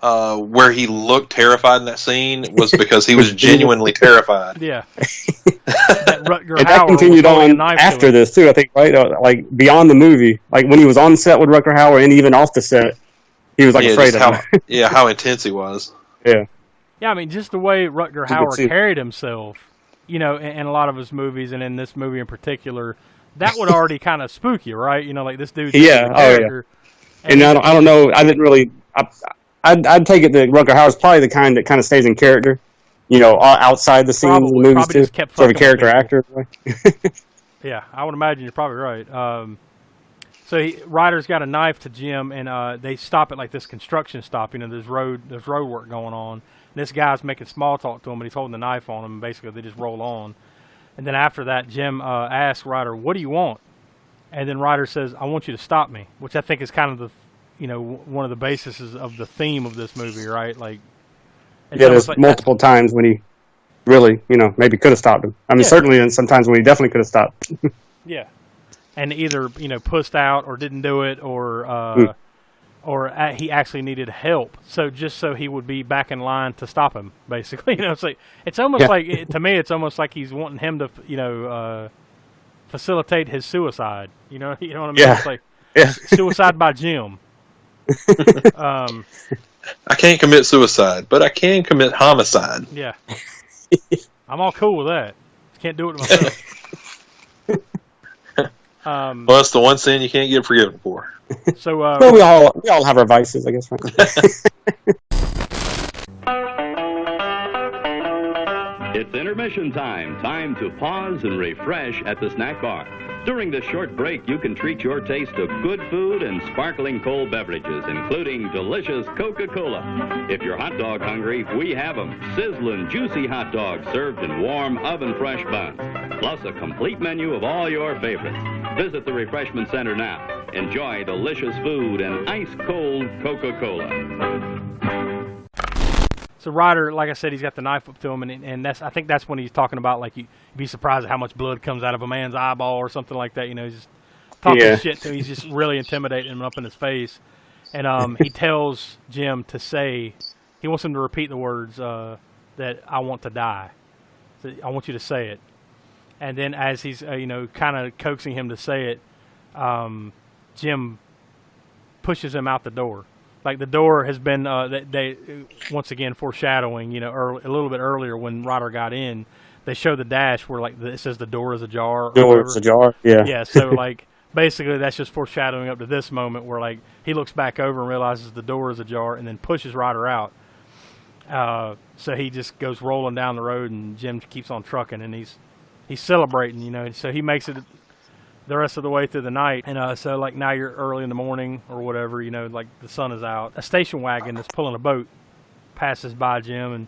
where he looked terrified in that scene was because he was genuinely terrified. Yeah. That Rutger and Hauer that continued on to after this too, I think, right? Like beyond the movie, like when he was on set with Rutger Hauer and even off the set, he was like afraid of him. How intense he was. Yeah. Yeah, I mean, just the way Rutger Hauer carried himself, in a lot of his movies, and in this movie in particular. That would already kind of spook you, right? Like this dude's character. And I don't know. I didn't really. I'd take it that Rutger Hauer's probably the kind that kind of stays in character, outside the scenes in the movies too. Sort of a character actor. Yeah, I would imagine you're probably right. So Ryder's got a knife to Jim, and they stop at like this construction stop. There's road work going on, This guy's making small talk to him, and he's holding the knife on him, and basically they just roll on. And then after that, Jim asks Ryder, "What do you want?" And then Ryder says, "I want you to stop me," which I think is kind of the, one of the bases of the theme of this movie, right? Like, there's multiple times when he really, maybe could have stopped him. I mean, certainly, and sometimes when he definitely could have stopped. Yeah, and either pussed out or didn't do it, or he actually needed help. So just so he would be back in line to stop him, basically. It's almost like, to me, it's almost like he's wanting him to, facilitate his suicide. You know what I mean? Yeah. It's like suicide by Jim. I can't commit suicide, but I can commit homicide. Yeah. I'm all cool with that. Can't do it myself. Well, that's the one sin you can't get forgiven for. So, well, we all have our vices, I guess. Right? It's intermission time. Time to pause and refresh at the snack bar. During this short break, you can treat your taste of good food and sparkling cold beverages, including delicious Coca-Cola. If you're hot dog hungry, we have them. Sizzling, juicy hot dogs served in warm, oven-fresh buns. Plus a complete menu of all your favorites. Visit the Refreshment Center now. Enjoy delicious food and ice-cold Coca-Cola. So Ryder, like I said, he's got the knife up to him, and I think that's when he's talking about, like, you'd be surprised at how much blood comes out of a man's eyeball or something like that. He's just talking shit to him. He's just really intimidating him up in his face. And he tells Jim to say, he wants him to repeat the words that I want to die. So I want you to say it. And then as he's, kind of coaxing him to say it, Jim pushes him out the door. Like, the door has been, they once again foreshadowing, a little bit earlier when Ryder got in, they show the dash where, like, it says the door is ajar. Door is ajar, yeah. Yeah, so, like, basically that's just foreshadowing up to this moment where, like, he looks back over and realizes the door is ajar and then pushes Ryder out. So he just goes rolling down the road, and Jim keeps on trucking, and he's celebrating, so he makes it the rest of the way through the night. And so, like, now you're early in the morning or whatever, like, the sun is out. A station wagon that's pulling a boat passes by Jim, and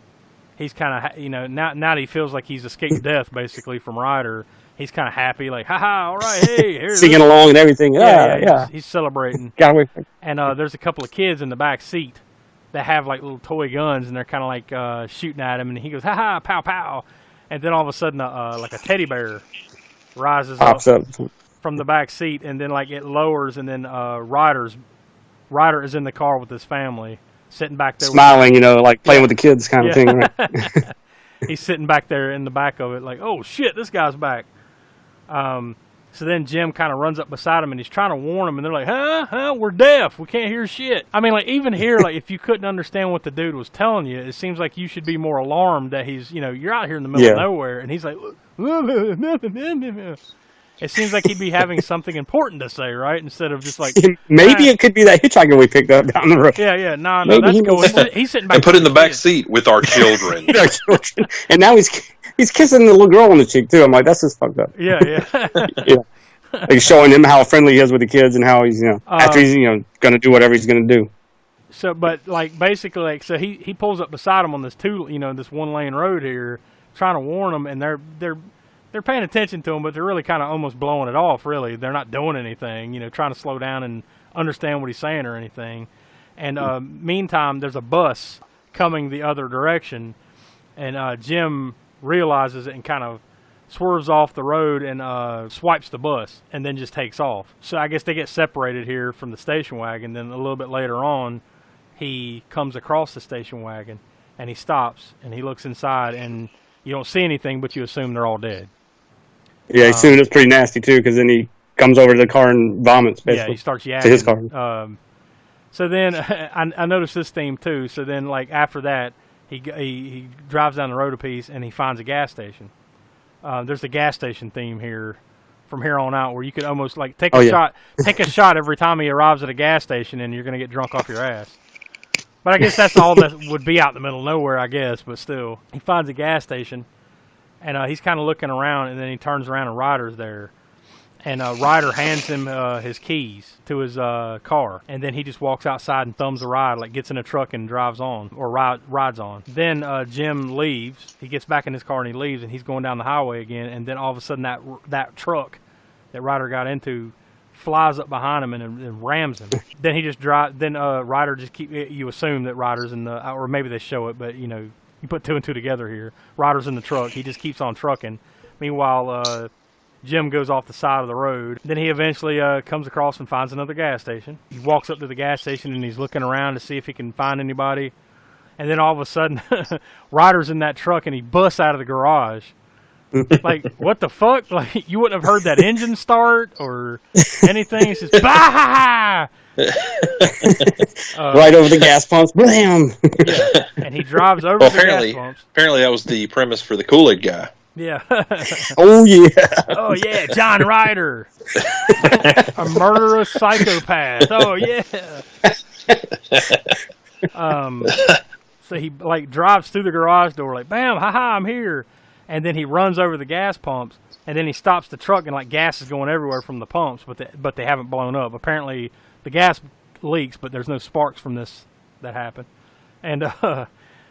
he's kind of, now that he feels like he's escaped death, basically, from Ryder, he's kind of happy, like, ha-ha, all right, hey, here's singing along and everything. Yeah. He's celebrating. Got away. And there's a couple of kids in the back seat that have, like, little toy guns, and they're kind of, like, shooting at him, and he goes, ha-ha, pow, pow. And then all of a sudden, like a teddy bear rises up from the back seat, and then, like, it lowers, and then Ryder is in the car with his family, sitting back there, smiling, like playing with the kids, kind of thing. Right? He's sitting back there in the back of it, like, oh shit, this guy's back. So then Jim kind of runs up beside him, and he's trying to warn him, and they're like, huh, we're deaf, we can't hear shit. I mean, like, even here, like, if you couldn't understand what the dude was telling you, it seems like you should be more alarmed that he's, you're out here in the middle of nowhere, and he's like, it seems like he'd be having something important to say, right? Instead of just like, maybe it could be that hitchhiker we picked up down the road. Yeah, no, that's cool. He's sitting back and put in the back seat with our children. And now he's kissing the little girl on the cheek too. I'm like, that's just fucked up. Yeah. Yeah. Like, showing him how friendly he is with the kids, and how he's, after he's, going to do whatever he's going to do. So, but, like, basically, like, so he pulls up beside him on this this 1-lane road here, trying to warn them, and they're paying attention to him, but they're really kind of almost blowing it off, really. They're not doing anything, trying to slow down and understand what he's saying or anything. And meantime, there's a bus coming the other direction, and Jim realizes it and kind of swerves off the road and swipes the bus and then just takes off. So I guess they get separated here from the station wagon. Then a little bit later on, he comes across the station wagon, and he stops, and he looks inside, and you don't see anything, but you assume they're all dead. Yeah, assuming it's pretty nasty, too, because then he comes over to the car and vomits, basically. Yeah, he starts yakking. To his car. So then, I noticed this theme, too. So then, like, after that, he drives down the road a piece, and he finds a gas station. There's a gas station theme here from here on out, where you could almost, like, take a shot every time he arrives at a gas station, and you're going to get drunk off your ass. But I guess that's all that would be out in the middle of nowhere, I guess. But still, he finds a gas station, and he's kind of looking around, and then he turns around, and Ryder's there. And Ryder hands him his keys to his car, and then he just walks outside and thumbs the ride, like gets in a truck and drives on, or rides on. Then Jim leaves. He gets back in his car and he leaves, and he's going down the highway again. And then all of a sudden, that truck that Ryder got into flies up behind him and rams him. Then he just drive. Then Ryder just you assume that Ryder's in the, or maybe they show it, but you know, you put two and two together here. Ryder's in the truck. He just keeps on trucking. Meanwhile, Jim goes off the side of the road. Then he eventually comes across and finds another gas station. He walks up to the gas station and he's looking around to see if he can find anybody. And then all of a sudden, Ryder's in that truck and he busts out of the garage. Like, what the fuck? Like, you wouldn't have heard that engine start or anything. It's just, bah! Right over the gas pumps. Blam! Yeah, and he drives over the gas pumps. Apparently that was the premise for the Kool-Aid guy. Yeah. Oh, yeah. Oh, yeah, John Ryder. A murderous psychopath. Oh, yeah. So he, like, drives through the garage door, like, bam, ha-ha, I'm here. And then he runs over the gas pumps, and then he stops the truck, and, like, gas is going everywhere from the pumps, but they haven't blown up. Apparently, the gas leaks, but there's no sparks from this that happened. And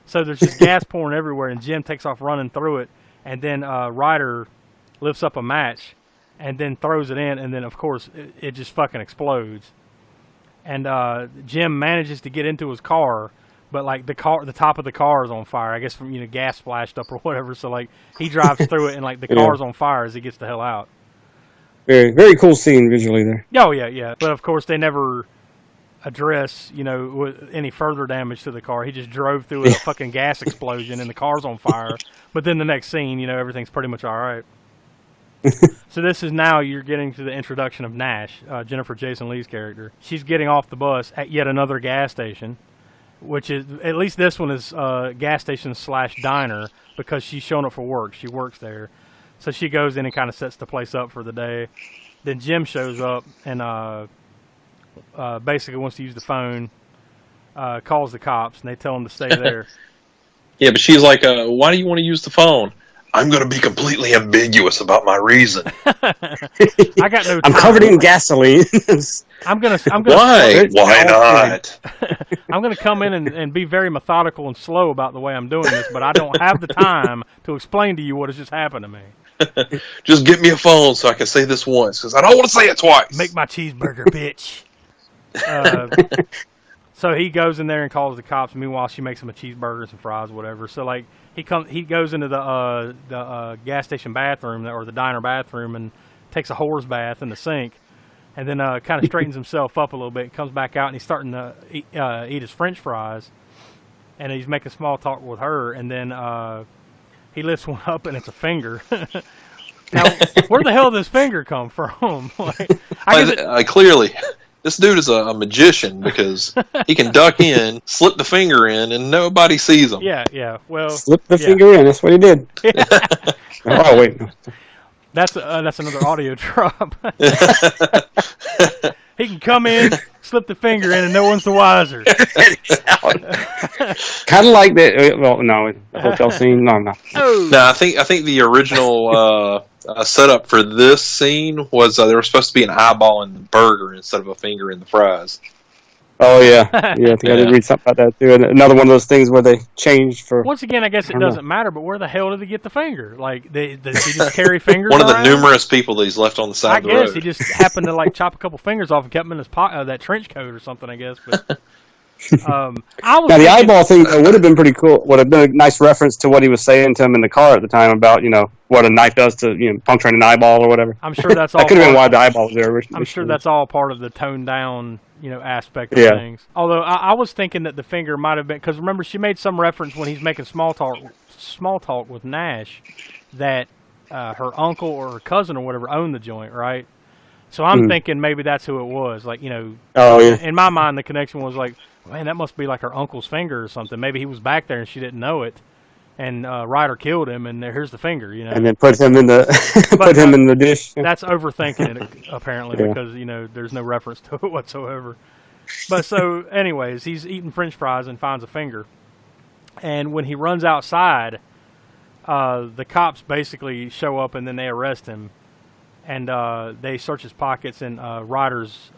so there's just gas pouring everywhere, and Jim takes off running through it. And then Ryder lifts up a match and then throws it in, and then, of course, it just fucking explodes. And Jim manages to get into his car, but, like, the top of the car is on fire. I guess from, you know, gas splashed up or whatever. So, like, he drives through it, and, like, the car's on fire as he gets the hell out. Very, very cool scene visually there. Oh, yeah, yeah. But, of course, they never address, you know, any further damage to the car. He just drove through a fucking gas explosion and the car's on fire. But then the next scene, you know, everything's pretty much all right. So this is now you're getting to the introduction of Nash, Jennifer Jason Leigh's character. She's getting off the bus at yet another gas station, which is, at least this one is gas station / diner, because she's showing up for work. She works there. So she goes in and kind of sets the place up for the day. Then Jim shows up and basically wants to use the phone, calls the cops, and they tell him to stay there. Yeah, but she's like, why do you want to use the phone? I'm going to be completely ambiguous about my reason. I got no time. I'm covered in gasoline. I'm gonna Why? Why not? I'm gonna come in and be very methodical and slow about the way I'm doing this, but I don't have the time to explain to you what has just happened to me. Just get me a phone so I can say this once, because I don't want to say it twice. Make my cheeseburger, bitch. So he goes in there and calls the cops. Meanwhile, she makes him a cheeseburger and some fries, whatever. So, like, he goes into the gas station bathroom or the diner bathroom and takes a whore's bath in the sink, and then kind of straightens himself up a little bit. Comes back out and he's starting to eat his French fries, and he's making small talk with her. And then he lifts one up and it's a finger. Now, where the hell did this finger come from? Clearly. This dude is a magician, because he can duck in, slip the finger in, and nobody sees him. Yeah. Well, slip the finger in. That's what he did. Oh wait, that's another audio drop. He can come in, slip the finger in, and no one's the wiser. Kind of like that. Well, no, the hotel scene. No, no. Oh. No, I think the original setup for this scene was there was supposed to be an eyeball in the burger instead of a finger in the fries. Oh yeah, I think I did read something about that too. And another one of those things where they changed for. Once again, I guess it doesn't matter. But where the hell did he get the finger? Like, does he just carry fingers? One of the around? Numerous people that he's left on the side of the road. I guess he just happened to like chop a couple fingers off and kept them in his pocket, that trench coat or something. I guess, but. Now the eyeball thing would have been pretty cool. Would have been a nice reference to what he was saying to him in the car at the time about, you know, what a knife does to, you know, puncturing an eyeball or whatever. I'm sure that's all. That could have been why the eyeball was there originally. I'm sure that's all part of the toned down, you know, aspect of things. Although I was thinking that the finger might have been, because remember she made some reference when he's making small talk with Nash that her uncle or her cousin or whatever owned the joint, right? So I'm thinking maybe that's who it was. Like, you know, in my mind the connection was like, man, that must be like her uncle's finger or something. Maybe he was back there and she didn't know it, and Ryder killed him, and here's the finger, you know. And then put him in the in the dish. That's overthinking it, apparently, because, you know, there's no reference to it whatsoever. But so, anyways, he's eating French fries and finds a finger, and when he runs outside, the cops basically show up and then they arrest him. and they search his pockets, and Ryder's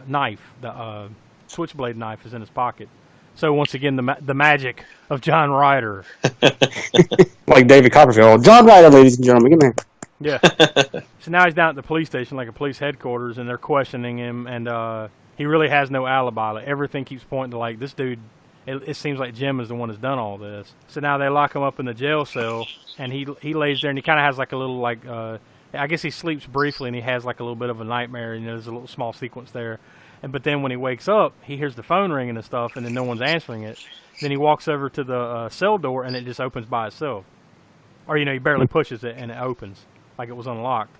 knife, the switchblade knife, is in his pocket. So once again, the magic of John Ryder. Like David Copperfield. John Ryder, ladies and gentlemen, come here. Yeah. So now he's down at the police station, like a police headquarters, and they're questioning him, and he really has no alibi. Like, everything keeps pointing to, like, this dude, it seems like Jim is the one that's done all this. So now they lock him up in the jail cell, and he lays there, and he kind of has like a little, like, I guess he sleeps briefly, and he has like a little bit of a nightmare. There's a little small sequence there. But then when he wakes up, he hears the phone ringing and stuff, and then no one's answering it. Then he walks over to the cell door, and it just opens by itself. Or, he barely pushes it, and it opens, like it was unlocked.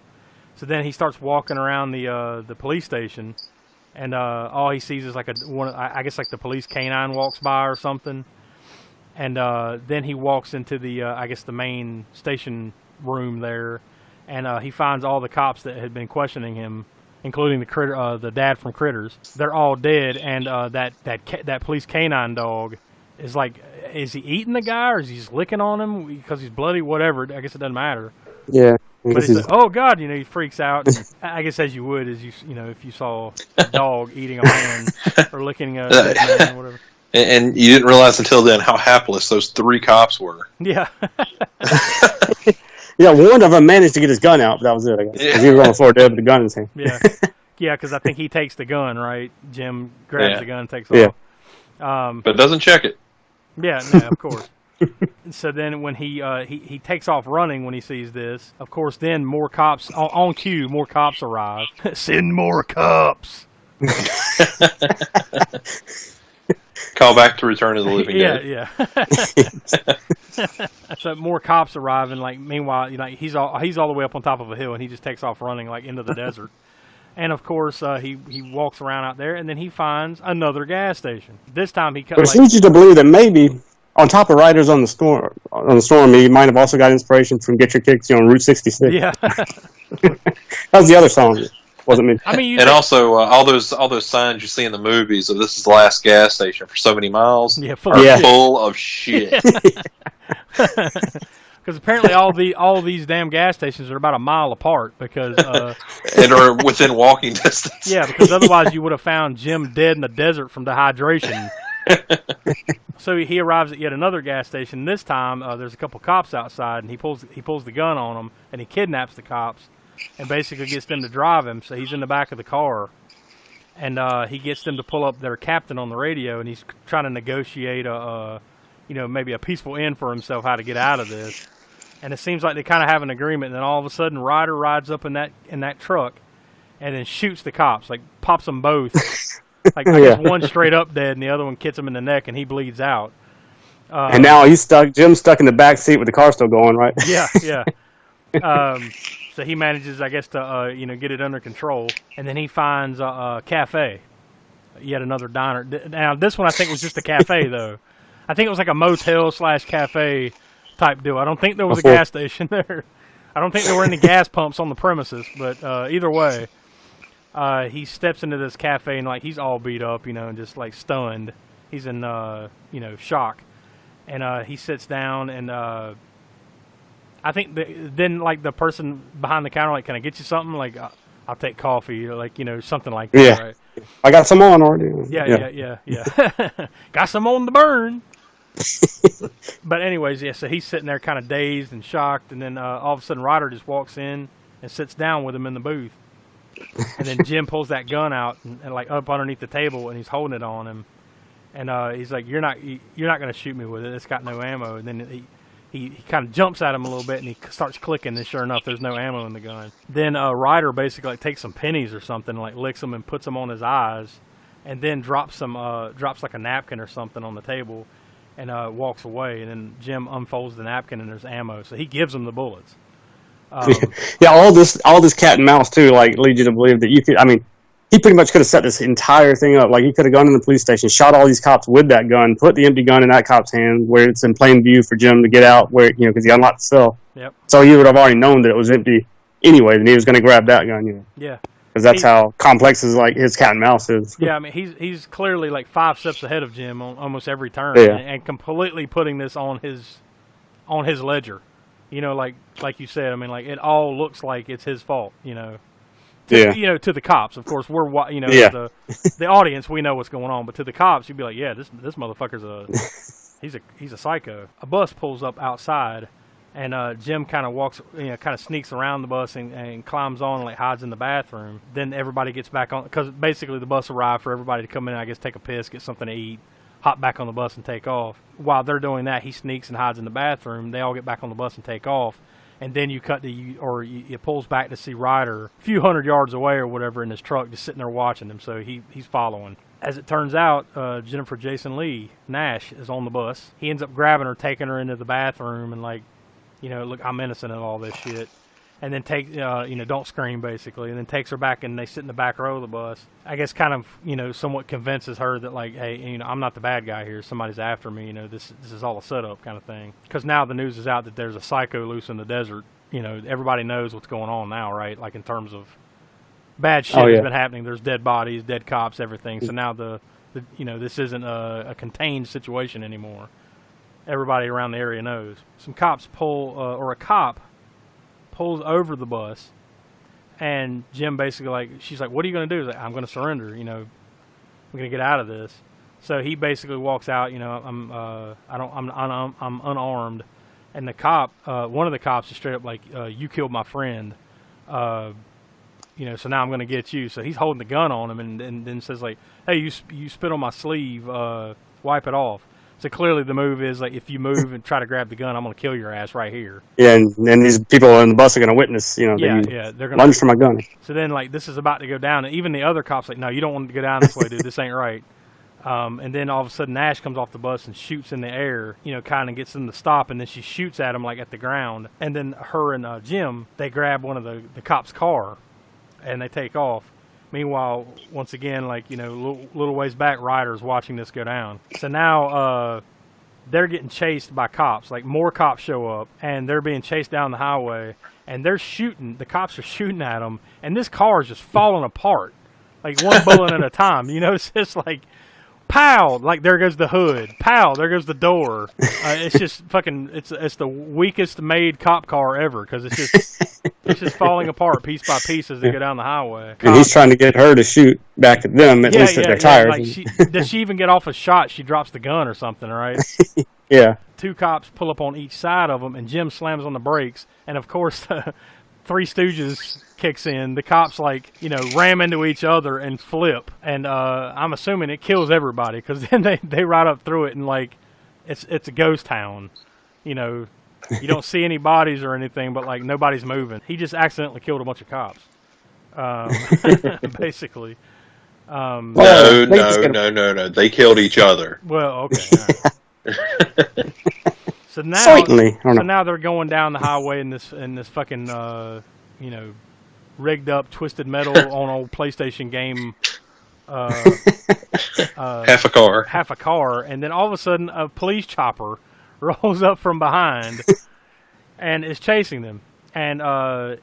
So then he starts walking around the police station, and all he sees is like I guess like the police canine walks by or something. And then he walks into I guess the main station room there, and he finds all the cops that had been questioning him, including the dad from Critters. They're all dead, and that police canine dog is like, is he eating the guy, or is he just licking on him because he's bloody? Whatever. I guess it doesn't matter. Yeah. But he's like, oh God, he freaks out. And I guess as you would, if you saw a dog eating a man or licking a man or whatever. And you didn't realize until then how hapless those 3 cops were. Yeah. Yeah, one of them managed to get his gun out, but that was it, I guess. Because he was on the floor dead with the gun in his hand. Yeah. Yeah, because I think he takes the gun, right? Jim grabs the gun and takes off. Yeah. But doesn't check it. Yeah, no, of course. So then when he takes off running when he sees this, of course, then more cops, on cue, more cops arrive. Send more cops. Call back to Return of the Living Dead. Yeah. So more cops arrive, and like meanwhile, he's all the way up on top of a hill, and he just takes off running like into the desert. And of course, he walks around out there, and then he finds another gas station. This time he Which leads you to believe that maybe on top of Riders on the Storm, he might have also got inspiration from Get Your Kicks on Route 66. Yeah. That was the other song. Wasn't me. I mean, and also all those signs you see in the movies of this is the last gas station for so many miles are full of shit. Because apparently all these damn gas stations are about a mile apart because and are within walking distance. Yeah, because otherwise you would have found Jim dead in the desert from dehydration. So he arrives at yet another gas station. This time there's a couple cops outside, and he pulls the gun on them, and he kidnaps the cops. And basically gets them to drive him, so he's in the back of the car. And he gets them to pull up their captain on the radio, and he's trying to negotiate maybe a peaceful end for himself, how to get out of this. And it seems like they kind of have an agreement, and then all of a sudden Ryder rides up in that truck and then shoots the cops, like pops them both. Like I guess one straight up dead, and the other one hits him in the neck, and he bleeds out. And now Jim's stuck in the back seat with the car still going, right? Yeah. So he manages, I guess, to get it under control, and then he finds a cafe, yet another diner. Now this one I think was just a cafe though. I think it was like a motel/cafe type deal. I don't think there was a gas station there. I don't think there were any gas pumps on the premises. But either way, he steps into this cafe and like he's all beat up, and just like stunned. He's in shock, and he sits down and. I think then, like, the person behind the counter, like, can I get you something? Like, I'll take coffee, or, like, something like that, yeah. Right? I got some on already. Yeah. Got some on the burn. But anyways, so he's sitting there kind of dazed and shocked, and then all of a sudden Ryder just walks in and sits down with him in the booth. And then Jim pulls that gun out and like, up underneath the table, and he's holding it on him. And he's like, you're not going to shoot me with it. It's got no ammo. And then he kind of jumps at him a little bit, and he starts clicking, and sure enough, there's no ammo in the gun. Then Ryder basically like takes some pennies or something, like licks them and puts them on his eyes, and then drops like a napkin or something on the table, and walks away. And then Jim unfolds the napkin, and there's ammo, so he gives him the bullets. All this cat and mouse too, like leads you to believe that you could. I mean, he pretty much could have set this entire thing up. Like, he could have gone in the police station, shot all these cops with that gun, put the empty gun in that cop's hand where it's in plain view for Jim to get out, where because he unlocked the cell. Yep. So he would have already known that it was empty anyway, and he was going to grab that gun. Yeah. Because that's how complex his cat and mouse is. Yeah, I mean, he's clearly like 5 steps ahead of Jim on almost every turn, Yeah. and completely putting this on his ledger. You know, like you said, I mean, like, it all looks like it's his fault, you know. You know, to the cops, of course, the audience, we know what's going on, but to the cops, you'd be like, yeah, this motherfucker's he's a psycho. A bus pulls up outside, and Jim kind of sneaks around the bus and climbs on and like hides in the bathroom. Then everybody gets back on, because basically the bus arrived for everybody to come in, I guess, take a piss, get something to eat, hop back on the bus and take off. While they're doing that, he sneaks and hides in the bathroom. They all get back on the bus and take off. And then you cut it pulls back to see Ryder a few hundred yards away or whatever in his truck, just sitting there watching them. So he's following. As it turns out, Jennifer Jason Leigh Nash is on the bus. He ends up grabbing her, taking her into the bathroom, and like, you know, look, I'm innocent of all this shit. And then don't scream, basically. And then takes her back, and they sit in the back row of the bus. I guess kind of, you know, somewhat convinces her that, like, hey, you know, I'm not the bad guy here. Somebody's after me. You know, this is all a setup kind of thing. Because now the news is out that there's a psycho loose in the desert. You know, everybody knows what's going on now, right? Like, in terms of bad shit has been happening. There's dead bodies, dead cops, everything. So now this isn't a contained situation anymore. Everybody around the area knows. Some cops a cop pulls over the bus, and Jim basically, she's like, what are you going to do? He's like, I'm going to surrender, you know, I'm going to get out of this. So he basically walks out, you know, I'm unarmed, and the cop, one of the cops is straight up like, you killed my friend, you know, so now I'm going to get you. So he's holding the gun on him, and then says like, hey, you spit on my sleeve, wipe it off. So clearly the move is, like, if you move and try to grab the gun, I'm going to kill your ass right here. Yeah, and these people on the bus are going to witness, you know, they're going to lunge for my gun. So then, like, this is about to go down, and even the other cop's like, no, you don't want to go down this way, dude. This ain't right. And then all of a sudden Nash comes off the bus and shoots in the air, you know, kind of gets them to stop, and then she shoots at him, like, at the ground. And then her and Jim, they grab one of the cop's car, and they take off. Meanwhile, once again, like, you know, little ways back, Ryder's watching this go down. So now they're getting chased by cops. Like, more cops show up, and they're being chased down the highway, and they're shooting. The cops are shooting at them, and this car is just falling apart, like one bullet at a time. You know, it's just like, pow, like there goes the hood. Pow, there goes the door. It's just fucking. It's the weakest made cop car ever, because it's just falling apart piece by piece as they go down the highway. And he's trying to get her to shoot back at them, at least at their tires. Like does she even get off a shot? She drops the gun or something, right? Yeah. Two cops pull up on each side of them, and Jim slams on the brakes, and of course, Three Stooges kicks in. The cops, like, you know, ram into each other and flip, and I'm assuming it kills everybody, because then they ride up through it, and like, it's a ghost town, you know. You don't see any bodies or anything, but like nobody's moving. He just accidentally killed a bunch of cops, basically. No. They killed each other. Well, okay. All right. So now they're going down the highway in this fucking you know, rigged up twisted metal on old PlayStation game. Half a car, and then all of a sudden a police chopper rolls up from behind and is chasing them, and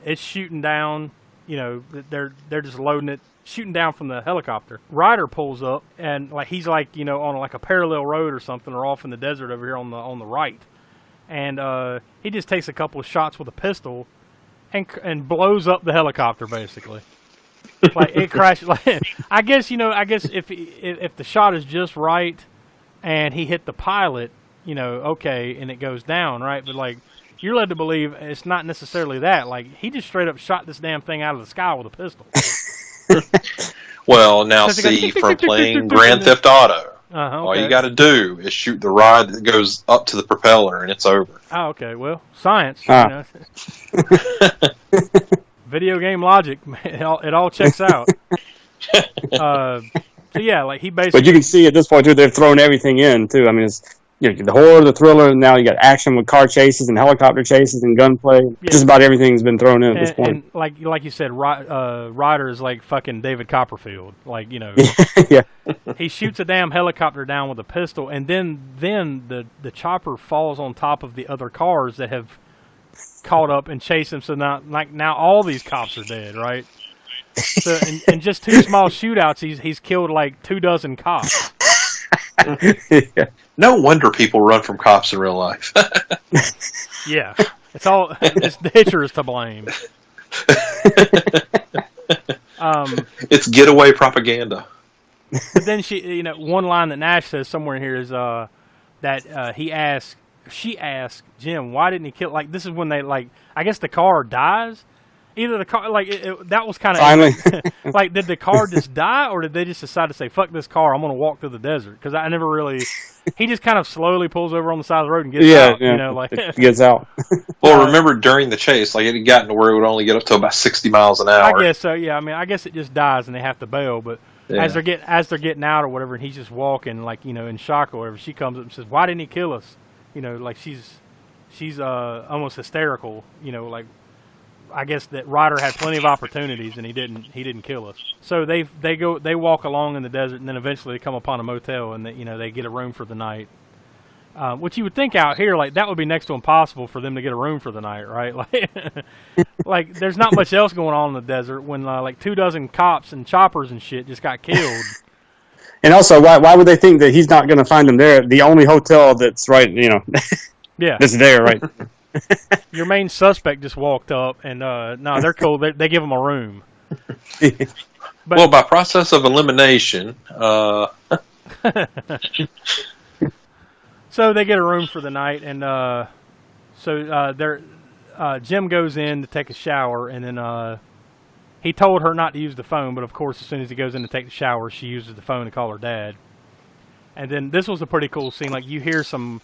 it's shooting down. You know, they're just loading it, shooting down from the helicopter. Ryder pulls up, and like he's like, you know, on like a parallel road or something, or off in the desert over here on the right, and he just takes a couple of shots with a pistol and blows up the helicopter, basically. Like, it crashed. Like, I guess if the shot is just right and he hit the pilot, you know, okay, and it goes down, right? But like, you're led to believe it's not necessarily that. Like, he just straight up shot this damn thing out of the sky with a pistol. Well, now see, from playing Grand Theft Auto, all you got to do is shoot the rod that goes up to the propeller, and it's over. Oh, okay. Well, science. You know. Video game logic. It all checks out. So yeah, like, he basically. But you can see at this point too, they've thrown everything in too. I mean, it's, you know, the horror, the thriller, and now you got action with car chases and helicopter chases and gunplay. Yeah. Just about everything's been thrown in at this point. And like you said, Ryder is like fucking David Copperfield. Like, you know, yeah. He shoots a damn helicopter down with a pistol, and then the chopper falls on top of the other cars that have caught up and chased him. So now all these cops are dead, right? So in just two small shootouts, he's killed like 24 cops. Yeah. No wonder people run from cops in real life. Yeah. It's the Hitcher is to blame. It's getaway propaganda. But then one line that Nash says somewhere in here is that she asked Jim, why didn't he kill? Like, this is when they, like, I guess the car dies. Either the car, like, that was kind of Finally. like, did the car just die, or did they just decide to say, fuck this car, I'm going to walk through the desert? Because I never really, he just kind of slowly pulls over on the side of the road and gets out. Yeah, like gets out. Well, remember during the chase, like, it had gotten to where it would only get up to about 60 miles an hour. I guess so, yeah. I mean, I guess it just dies and they have to bail, but yeah. as they're getting out or whatever, and he's just walking, like, in shock or whatever, she comes up and says, why didn't he kill us? Like, she's almost hysterical, like, I guess that Ryder had plenty of opportunities and he didn't kill us. So they walk along in the desert, and then eventually they come upon a motel, and they get a room for the night. Which you would think out here, like, that would be next to impossible for them to get a room for the night, right? Like there's not much else going on in the desert when like 24 cops and choppers and shit just got killed. And also, why would they think that he's not going to find them there? The only hotel that's right, yeah, that's there, right? Your main suspect just walked up, and no, they're cool. They give him a room. But, well, by process of elimination, so they get a room for the night, and Jim goes in to take a shower, and then he told her not to use the phone, but of course, as soon as he goes in to take the shower, she uses the phone to call her dad. And then this was a pretty cool scene. Like, you hear some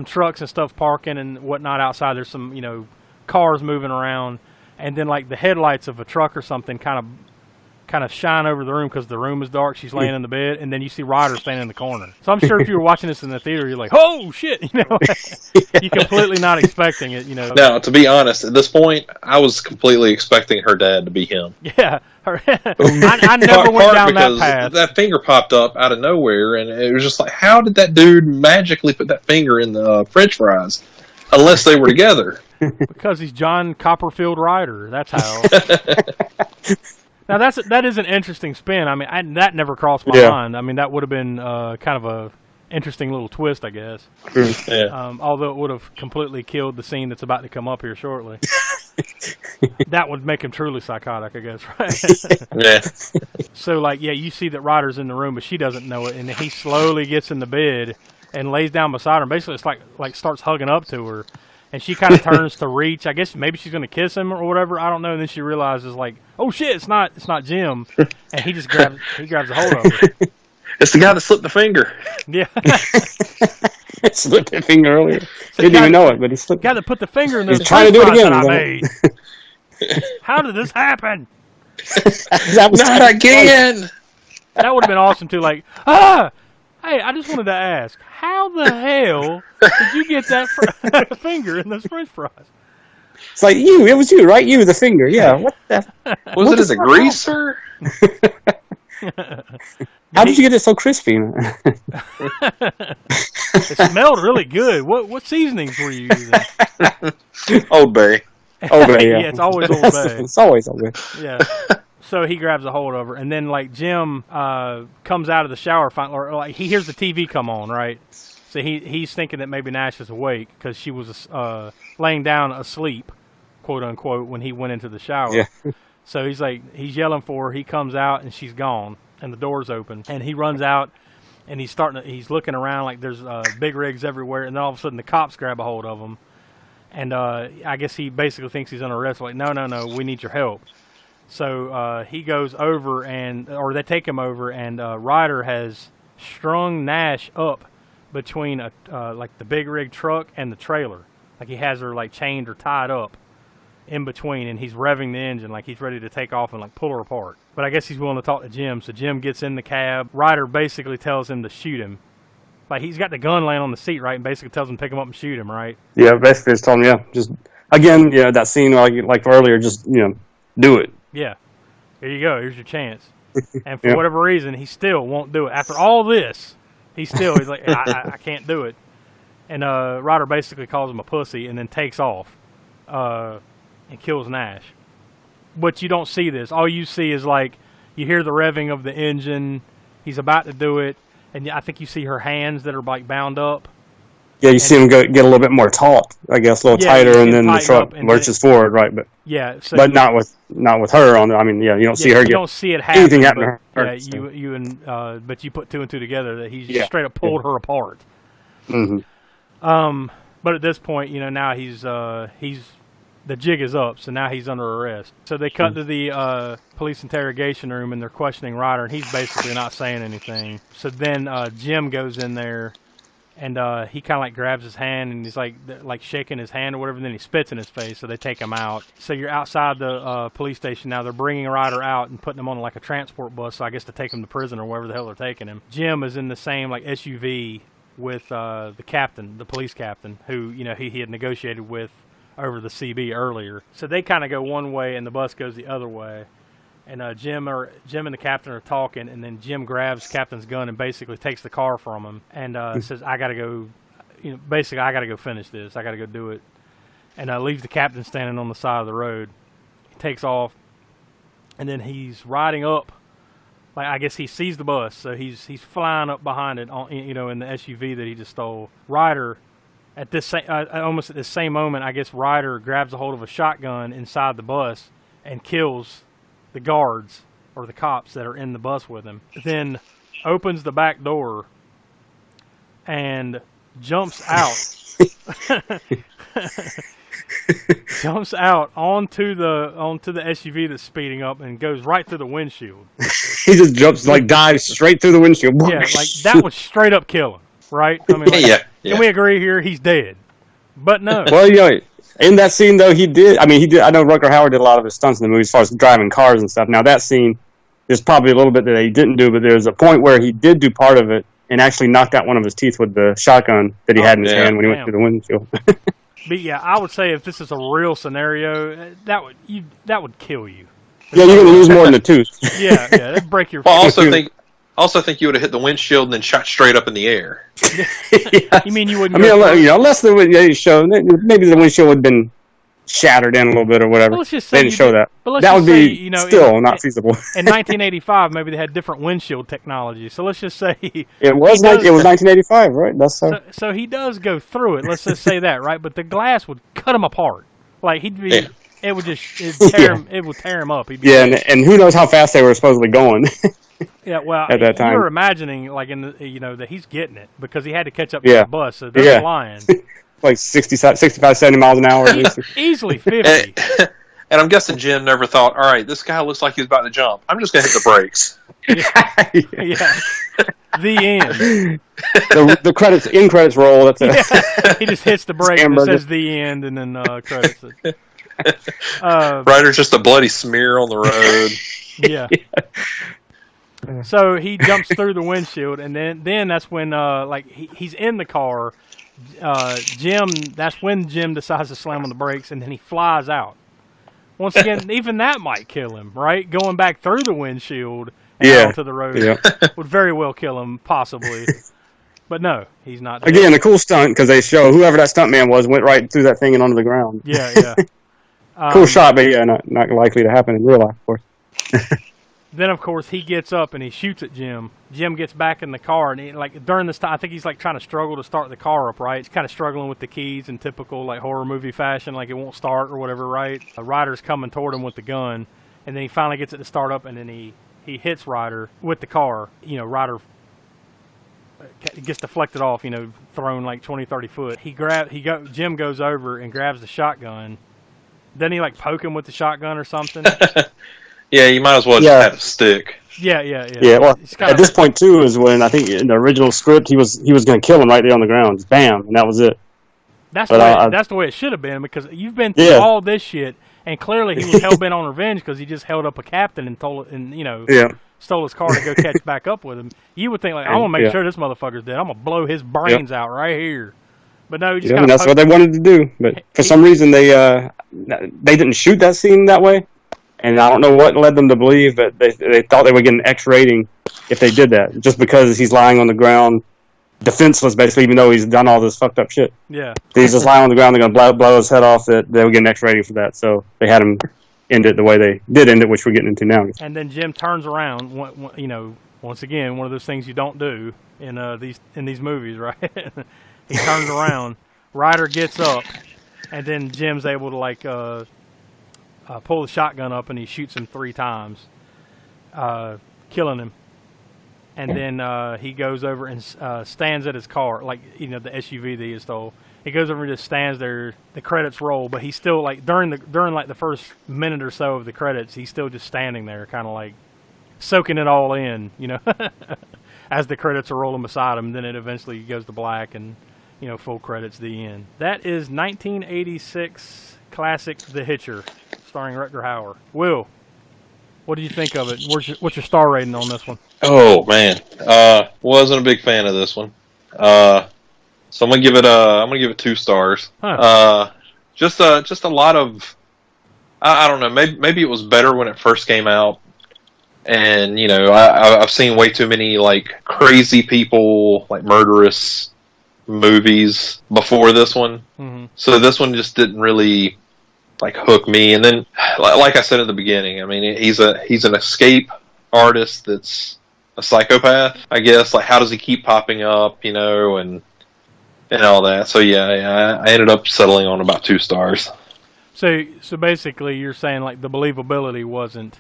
trucks and stuff parking and whatnot outside. There's some, cars moving around. And then, like, the headlights of a truck or something kind of shine over the room because the room is dark. She's laying in the bed. And then you see Ryder standing in the corner. So I'm sure if you were watching this in the theater, you're like, oh, shit. You're completely not expecting it, Now, to be honest, at this point, I was completely expecting her dad to be him. Yeah. I never went down that path. That finger popped up out of nowhere, and it was just like, how did that dude magically put that finger in the French fries? Unless they were together. Because he's John Copperfield Ryder. That's how. Now that is an interesting spin. I mean, that never crossed my mind. I mean, that would have been kind of a interesting little twist, I guess. Yeah. Although it would have completely killed the scene that's about to come up here shortly. That would make him truly psychotic, I guess, right? Yeah. So, like, yeah, you see that Ryder's in the room, but she doesn't know it, and he slowly gets in the bed and lays down beside her. And basically, it's like starts hugging up to her, and she kind of turns to reach. I guess maybe she's going to kiss him or whatever. I don't know. And then she realizes, like, oh shit, it's not Jim, and he just grabs a hold of her. It's the guy that slipped the finger. Yeah. Slipped that finger earlier. Didn't even know it, but he slipped. Got to put the finger in the trying to do it again. I made. How did this happen? Not again. That would have been awesome too. Like, hey, I just wanted to ask, how the hell did you get that finger in those French fries? It's like it was you, right? You, the finger. Yeah. What the? Was it as a greaser? How did you get it so crispy? It smelled really good. What seasonings were you using? Old Bay. Old Bay, yeah. Yeah, it's always Old Bay. It's always Old Bay. Yeah. So he grabs a hold of her, and then, like, Jim comes out of the shower, or like, he hears the TV come on, right? So he's thinking that maybe Nash is awake because she was laying down asleep, quote unquote, when he went into the shower. Yeah. So he's yelling for her. He comes out, and she's gone, and the door's open, and he runs out, and he's looking around like there's big rigs everywhere, and then all of a sudden the cops grab a hold of him, and I guess he basically thinks he's under arrest. Like, no, we need your help. So he goes over, or they take him over, and Ryder has strung Nash up between like the big rig truck and the trailer. Like, he has her, like, chained or tied up in between, and he's revving the engine like he's ready to take off and, like, pull her apart. But I guess he's willing to talk to Jim, so Jim gets in the cab. Ryder basically tells him to shoot him. Like, he's got the gun laying on the seat, right, and basically tells him to pick him up and shoot him, right? Yeah, basically it's telling him, just, again, that scene like earlier, just, do it. Yeah. Here you go. Here's your chance. And for whatever reason, he still won't do it. After all this, he's like, I can't do it. And Ryder basically calls him a pussy and then takes off and kills Nash. But you don't see this. All you see is, like, you hear the revving of the engine. He's about to do it. And I think you see her hands that are, like, bound up. Yeah, you see him get a little bit more taut, I guess, a little tighter, and then the truck lurches forward, right? But but not with her on. I mean, you don't see her. You don't see it happen. Anything happen to her. Yeah, but you put two and two together that he's just straight up pulled her apart. Mm-hmm. But at this point, now he's the jig is up, so now he's under arrest. So they cut to the police interrogation room, and they're questioning Ryder, and he's basically not saying anything. So then Jim goes in there. And he kind of like grabs his hand and he's like shaking his hand or whatever, and then he spits in his face, so they take him out. So you're outside the police station now. They're bringing Ryder out and putting him on like a transport bus, so I guess to take him to prison or wherever the hell they're taking him. Jim is in the same like SUV with the captain, the police captain, who he had negotiated with over the CB earlier. So they kind of go one way and the bus goes the other way. And Jim and the captain are talking, and then Jim grabs Captain's gun and basically takes the car from him and says, "I gotta go." Basically, I gotta go finish this. I gotta go do it, and leaves the captain standing on the side of the road. He takes off, and then he's riding up. Like I guess he sees the bus, so he's flying up behind it, in the SUV that he just stole. Ryder, at this almost at the same moment, I guess Ryder grabs a hold of a shotgun inside the bus and kills the guards or the cops that are in the bus with him, then opens the back door and jumps out jumps out onto the SUV that's speeding up and goes right through the windshield. He just jumps, dives straight through the windshield. Yeah, like that would straight up kill him, right? I mean, yeah. Can we agree here he's dead? But no. Well, in that scene, though, he did. I know Rutger Hauer did a lot of his stunts in the movie as far as driving cars and stuff. Now, that scene, there's probably a little bit that he didn't do, but there's a point where he did do part of it and actually knocked out one of his teeth with the shotgun that he had in his hand when he went through the windshield. But yeah, I would say if this is a real scenario, that would kill you. Yeah, you're going to lose more than a tooth. Yeah, that'd break your. Well, I also think you would have hit the windshield and then shot straight up in the air. You mean you wouldn't? Unless they show maybe the windshield would have been shattered in a little bit or whatever. Well, let's just say they didn't show that. But that would be still not feasible. In 1985, maybe they had different windshield technology. So let's just say it was 1985, right? That's so he does go through it. Let's just say that, right? But the glass would cut him apart. Like he'd be. Yeah. It would just tear him. It would tear him up. And who knows how fast they were supposedly going. Yeah, well, at that time. You're imagining, like, that he's getting it because he had to catch up to the bus, so they're flying. Like 65, 70 miles an hour. Easily 50. And I'm guessing Jim never thought, all right, this guy looks like he's about to jump. I'm just going to hit the brakes. Yeah. The end. The credits, in credits roll. That's He just hits the brake and it says the end, and then credits it. Ryder's just a bloody smear on the road. Yeah. So he jumps through the windshield, and then that's when he's in the car. That's when Jim decides to slam on the brakes, and then he flies out. Once again, even that might kill him, right? Going back through the windshield and out to the road would very well kill him, possibly. But no, he's not dead. Again, a cool stunt because they show whoever that stuntman was went right through that thing and onto the ground. Yeah. Cool shot, but not likely to happen in real life, of course. Then, of course, he gets up and he shoots at Jim. Jim gets back in the car, and during this time, I think he's trying to struggle to start the car up, right? He's kind of struggling with the keys in typical horror movie fashion, like it won't start or whatever, right? Ryder's coming toward him with the gun, and then he finally gets it to start up, and then he hits Ryder with the car. Ryder gets deflected off, thrown 20, 30 foot. Jim goes over and grabs the shotgun. Doesn't he poke him with the shotgun or something? Yeah, you might as well just have a stick. Yeah. Well, at this point too is when I think in the original script he was going to kill him right there on the ground, just bam, and that was it. That's the way it should have been, because you've been through all this shit, and clearly he was hell bent on revenge because he just held up a captain and stole his car to go catch back up with him. You would think I'm gonna make sure this motherfucker's dead. I'm gonna blow his brains out right here. But no, he just that's what they wanted to do. But for some reason they didn't shoot that scene that way. And I don't know what led them to believe, but they thought they would get an X rating if they did that, just because he's lying on the ground, defenseless, basically, even though he's done all this fucked up shit. Yeah. He's just lying on the ground, they're going to blow his head off, that they would get an X rating for that. So they had him end it the way they did end it, which we're getting into now. And then Jim turns around, once again, one of those things you don't do. in these movies, right? He turns around, Ryder gets up, and then Jim's able to like pull the shotgun up and he shoots him 3 times, killing him. And then he goes over and stands at his car, like the SUV that he stole. He goes over and just stands there. The credits roll, but he's still like during like the first minute or so of the credits, he's still just standing there, kind of like soaking it all in, as the credits are rolling beside him. Then it eventually goes to black and full credits, the end. That is 1986 classic The Hitcher, starring Rutger Hauer. Will, what did you think of it? What's your star rating on this one? Oh man, wasn't a big fan of this one. So I'm gonna give it 2 stars. Huh. Just a lot of, I don't know, maybe it was better when it first came out, and I've seen way too many like crazy people, like murderous movies before this one. Mm-hmm. So this one just didn't really like hook me. And then, like I said at the beginning, I mean, he's an escape artist that's a psychopath, I guess. Like, how does he keep popping up, and all that. So yeah, I ended up settling on about 2 stars. So basically, you're saying like the believability wasn't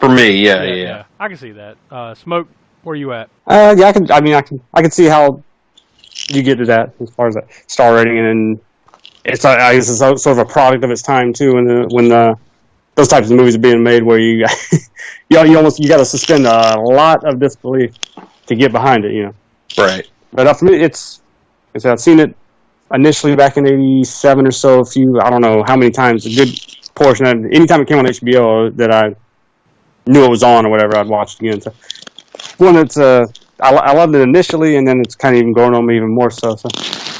for me. Yeah. I can see that. Smoke, where you at? Yeah, I can see how you get to that as far as that star rating, and it's I guess it's sort of a product of its time too. When those types of movies are being made, where you you got to suspend a lot of disbelief to get behind it, Right. But for me, I've seen it initially back in '87 or so. I don't know how many times. A good portion of anytime it came on HBO that I knew it was on or whatever, I'd watch it again. So one that's I loved it initially, and then it's kind of even growing on me even more so.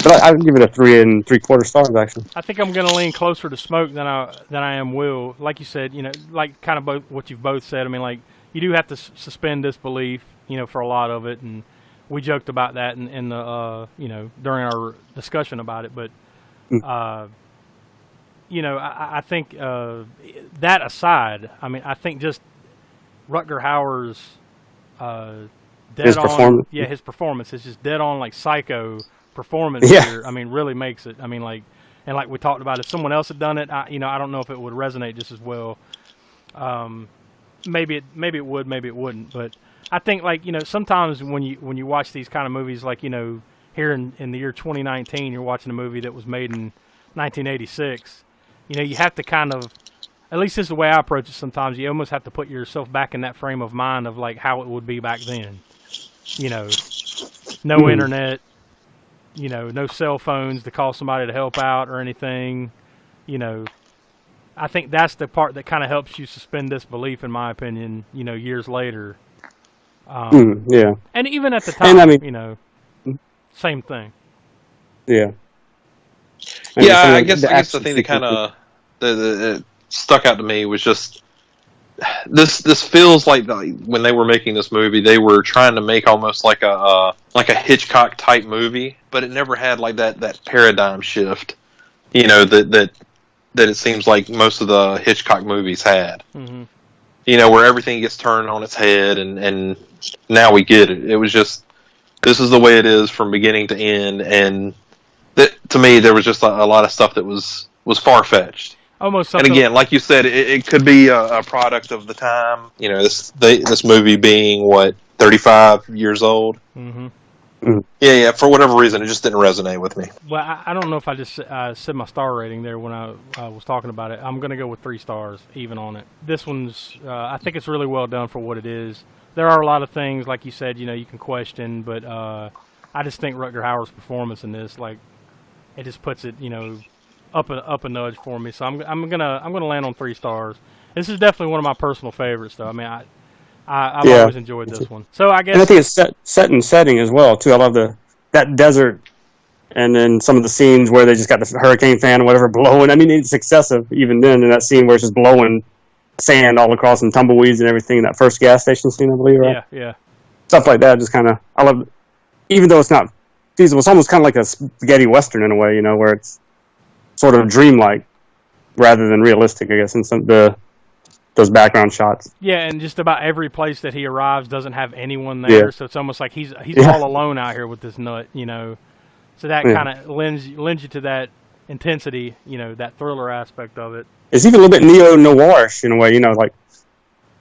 But I'd give it a 3 3/4 stars actually. I think I'm going to lean closer to Smoke than I am Will. Like you said, like kind of both what you've both said. I mean, like you do have to suspend disbelief, for a lot of it, and we joked about that in the during our discussion about it. But I think that aside, I mean, I think just Rutger Hauer's his performance is just dead on, like psycho performance here. I mean, really makes it. I mean, like we talked about, if someone else had done it, I don't know if it would resonate just as well. Maybe it would, maybe it wouldn't. But I think, like, sometimes when you watch these kind of movies, like, here in the year 2019, you're watching a movie that was made in 1986. You have to kind of, at least this is the way I approach it sometimes, you almost have to put yourself back in that frame of mind of, like, how it would be back then. No internet, no cell phones to call somebody to help out or anything. I think that's the part that kind of helps you suspend disbelief, in my opinion, years later. Yeah. And even at the time, same thing. Yeah. Yeah, I guess the thing that kind of that stuck out to me was just this feels like when they were making this movie, they were trying to make almost like a Hitchcock type movie, but it never had like that paradigm shift, that it seems like most of the Hitchcock movies had. Mm-hmm. Where everything gets turned on its head, and now we get it. It was just, this is the way it is from beginning to end, and to me, there was just a lot of stuff that was far-fetched. Almost. And again, like you said, it could be a product of the time. This movie being, 35 years old? Mm-hmm. Yeah, for whatever reason, it just didn't resonate with me. Well, I don't know if I just said my star rating there when I was talking about it. I'm going to go with 3 stars, even on it. This one's, I think it's really well done for what it is. There are a lot of things, like you said, you can question, but I just think Rutger Hauer's performance in this, like, it just puts it, up a nudge for me. So I'm gonna land on 3 stars. This is definitely one of my personal favorites, though. I mean, I've always enjoyed this one. So I guess, and I think it's set in setting as well too. I love that desert, and then some of the scenes where they just got the hurricane fan or whatever blowing. I mean, it's excessive even then in that scene where it's just blowing sand all across and tumbleweeds and everything. That first gas station scene, I believe, right? Yeah. Stuff like that. Just kind of, I love, even though it's not feasible. It's almost kind of like a spaghetti western in a way, where it's sort of dreamlike rather than realistic, I guess. And those background shots. Yeah, and just about every place that he arrives doesn't have anyone there, so it's almost like he's all alone out here with this nut, you know. So that kind of lends you to that intensity, you know, that thriller aspect of it. It's even a little bit neo-noirish in a way, you know,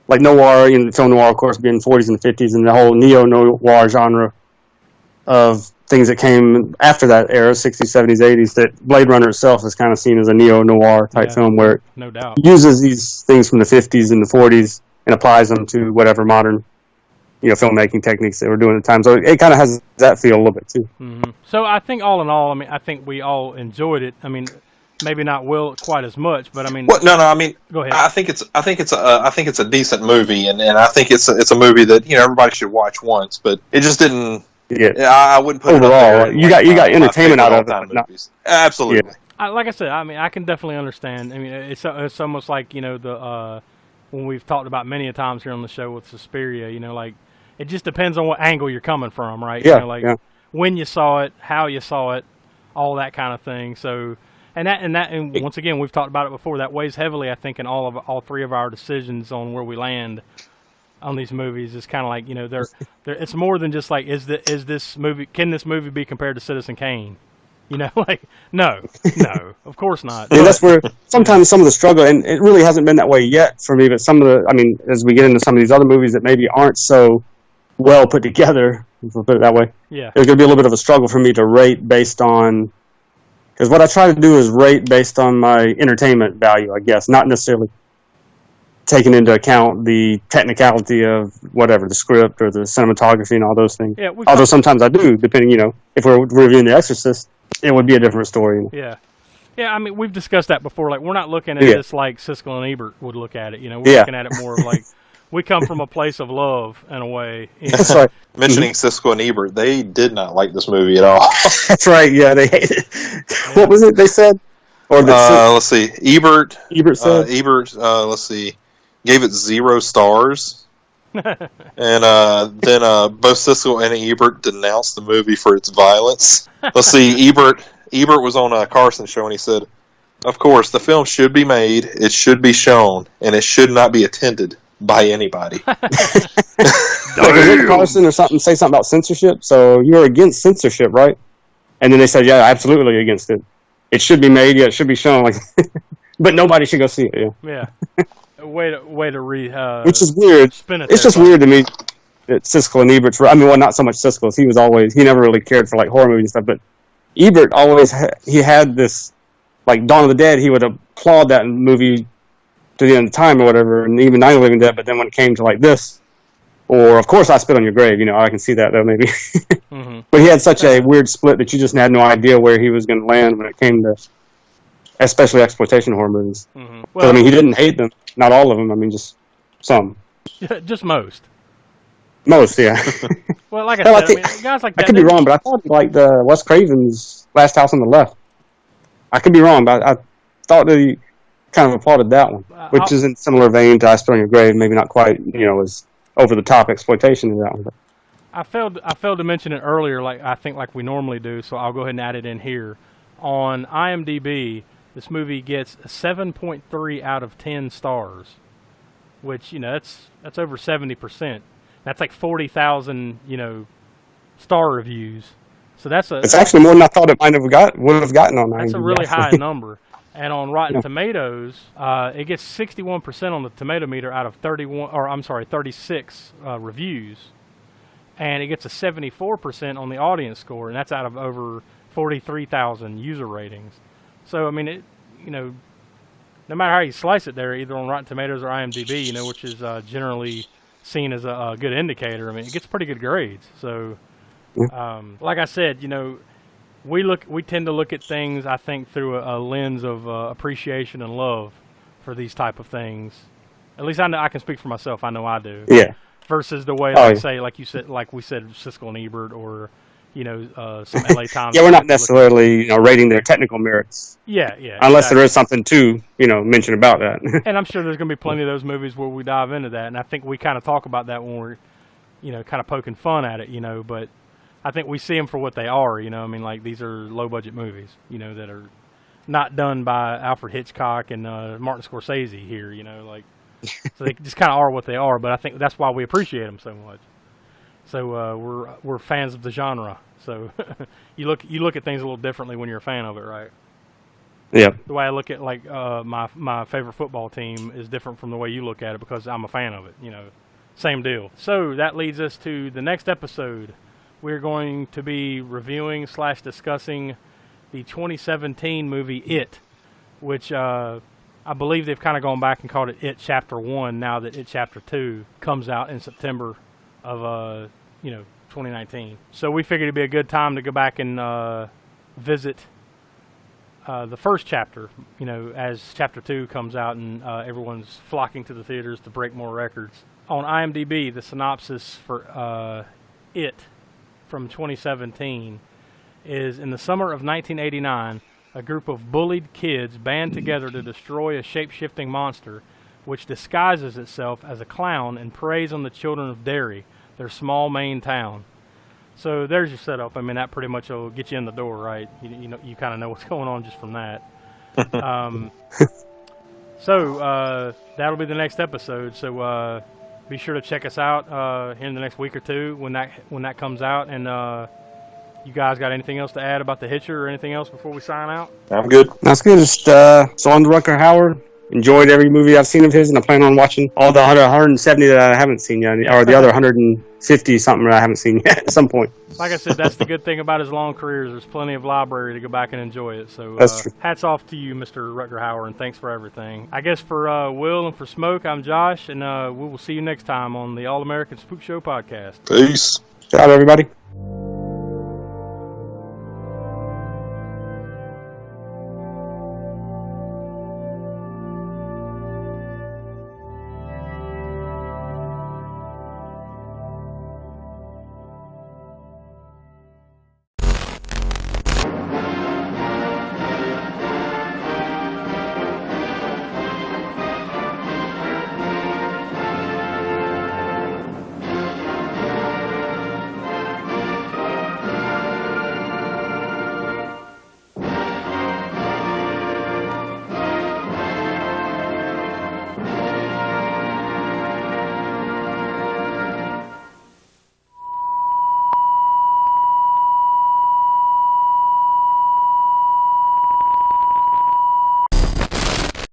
like noir, you know, film noir, of course, being 40s and 50s, and the whole neo-noir genre of things that came after that era, 60s, 70s, 80s, that Blade Runner itself is kind of seen as a neo-noir type film where no doubt. It uses these things from the 50s and the 40s and applies them to whatever modern, you know, filmmaking techniques they were doing at the time. So it kind of has that feel a little bit too. Mm-hmm. So I think all in all, I mean, I think we all enjoyed it. I mean, maybe not Will quite as much, but I mean, I mean, go ahead. I think it's a decent movie, and I think it's a movie that, you know, everybody should watch once, but it just didn't. Yeah, I wouldn't put overall. It you got entertainment out of it. Absolutely. Yeah. Like I said, I mean, I can definitely understand. I mean, it's almost like, you know, the when we've talked about many a times here on the show with Suspiria, you know, like it just depends on what angle you're coming from, right? Yeah. You know, like when you saw it, how you saw it, all that kind of thing. So, and once again, we've talked about it before. That weighs heavily, I think, in all three of our decisions on where we land on these movies. Is kind of like, you know, they're it's more than just like, can this movie be compared to Citizen Kane? You know, like no, of course not. Yeah, that's where sometimes some of the struggle, and it really hasn't been that way yet for me. But some of the, I mean, as we get into some of these other movies that maybe aren't so well put together, if we put it that way, yeah, there's going to be a little bit of a struggle for me to rate based on, because what I try to do is rate based on my entertainment value, I guess, not necessarily taking into account the technicality of whatever, the script or the cinematography and all those things. Yeah, although sometimes I do, depending, you know, if we're reviewing The Exorcist, it would be a different story. Yeah. Yeah, I mean, we've discussed that before. Like, we're not looking at this like Siskel and Ebert would look at it. You know, we're looking at it more of like, we come from a place of love, in a way. You know? That's right. Mentioning Siskel and Ebert, they did not like this movie at all. That's right, yeah, they hated it. Yeah. What was it they said? Or let's see. Ebert said? Let's see, gave it 0 stars. And then both Siskel and Ebert denounced the movie for its violence. Let's see, Ebert was on a Carson show, and he said, "Of course, the film should be made, it should be shown, and it should not be attended by anybody." Did Carson or something say something about censorship? So you're against censorship, right? And then they said, "Yeah, absolutely against it. It should be made, yeah, it should be shown, like, but nobody should go see it." Yeah. Way to read. Which is weird. It's just weird to me that Siskel and Ebert. I mean, well, not so much Siskel. He never really cared for like horror movies and stuff. But Ebert always he had this, like Dawn of the Dead. He would applaud that movie to the end of time or whatever, and even Night of the Living Dead. But then when it came to like this, or of course I Spit on Your Grave, you know, I can see that though maybe. Mm-hmm. But he had such a weird split that you just had no idea where he was going to land when it came to, especially exploitation horror movies. Mm-hmm. Well, I mean, he didn't hate them. Not all of them. I mean, just some. Just most. Most, yeah. Well, like I said, guys like that. I could be wrong, but I thought like the Wes Craven's Last House on the Left. I could be wrong, but I thought that he kind of applauded that one, which is in similar vein to I Spit on Your Grave. Maybe not quite, you know, as over the top exploitation of that one. But. I failed to mention it earlier, like I think like we normally do. So I'll go ahead and add it in here. On IMDb, this movie gets a 7.3 out of 10 stars, which, you know, that's over 70%. That's like 40,000, you know, star reviews. So it's actually more than I thought it would have gotten on IMDb. That's a really high number. And on Rotten Tomatoes, it gets 61% on the tomato meter out of 36 reviews, and it gets a 74% on the audience score, and that's out of over 43,000 user ratings. So, I mean, it, you know, no matter how you slice it there, either on Rotten Tomatoes or IMDb, you know, which is generally seen as a good indicator, I mean, it gets pretty good grades. So, like I said, you know, we tend to look at things, I think, through a lens of appreciation and love for these type of things. At least I know I can speak for myself. I know I do. Yeah. Versus the way, say, like you said, like we said, Siskel and Ebert, or you know, some LA Times. Yeah, we're not necessarily, you know, rating their technical merits. Yeah. Unless there is something to, you know, mention about that. And I'm sure there's going to be plenty of those movies where we dive into that, and I think we kind of talk about that when we're, you know, kind of poking fun at it, you know. But I think we see them for what they are, you know. I mean, like these are low budget movies, you know, that are not done by Alfred Hitchcock and Martin Scorsese here, you know, like. So they just kind of are what they are. But I think that's why we appreciate them so much. So we're fans of the genre. So you look at things a little differently when you're a fan of it, right? Yeah. The way I look at like my favorite football team is different from the way you look at it because I'm a fan of it. You know, same deal. So that leads us to the next episode. We're going to be reviewing / discussing the 2017 movie It, which I believe they've kind of gone back and called it It Chapter 1 now that It Chapter 2 comes out in September of 2019. So we figured it'd be a good time to go back and visit the first chapter, as Chapter 2 comes out and everyone's flocking to the theaters to break more records. On IMDb, the synopsis for It from 2017 is, in the summer of 1989, a group of bullied kids band together to destroy a shape-shifting monster which disguises itself as a clown and preys on the children of Derry, their small Maine town. So there's your setup. I mean, that pretty much will get you in the door, right? You kind of know what's going on just from that. So that'll be the next episode. So be sure to check us out here in the next week or two when that comes out. And you guys got anything else to add about the Hitcher or anything else before we sign out? I'm good. That's good. Just so on Rutger Hauer. Enjoyed every movie I've seen of his, and I plan on watching all the 170 that I haven't seen yet, or the other 150 something that I haven't seen yet at some point. Like I said, that's the good thing about his long careers. There's plenty of library to go back and enjoy it. So that's true. Hats off to you, Mr. Rutger Hauer, and thanks for everything. I guess for Will and for Smoke, I'm Josh, and we will see you next time on the All American Spook Show podcast. Peace. Ciao, everybody.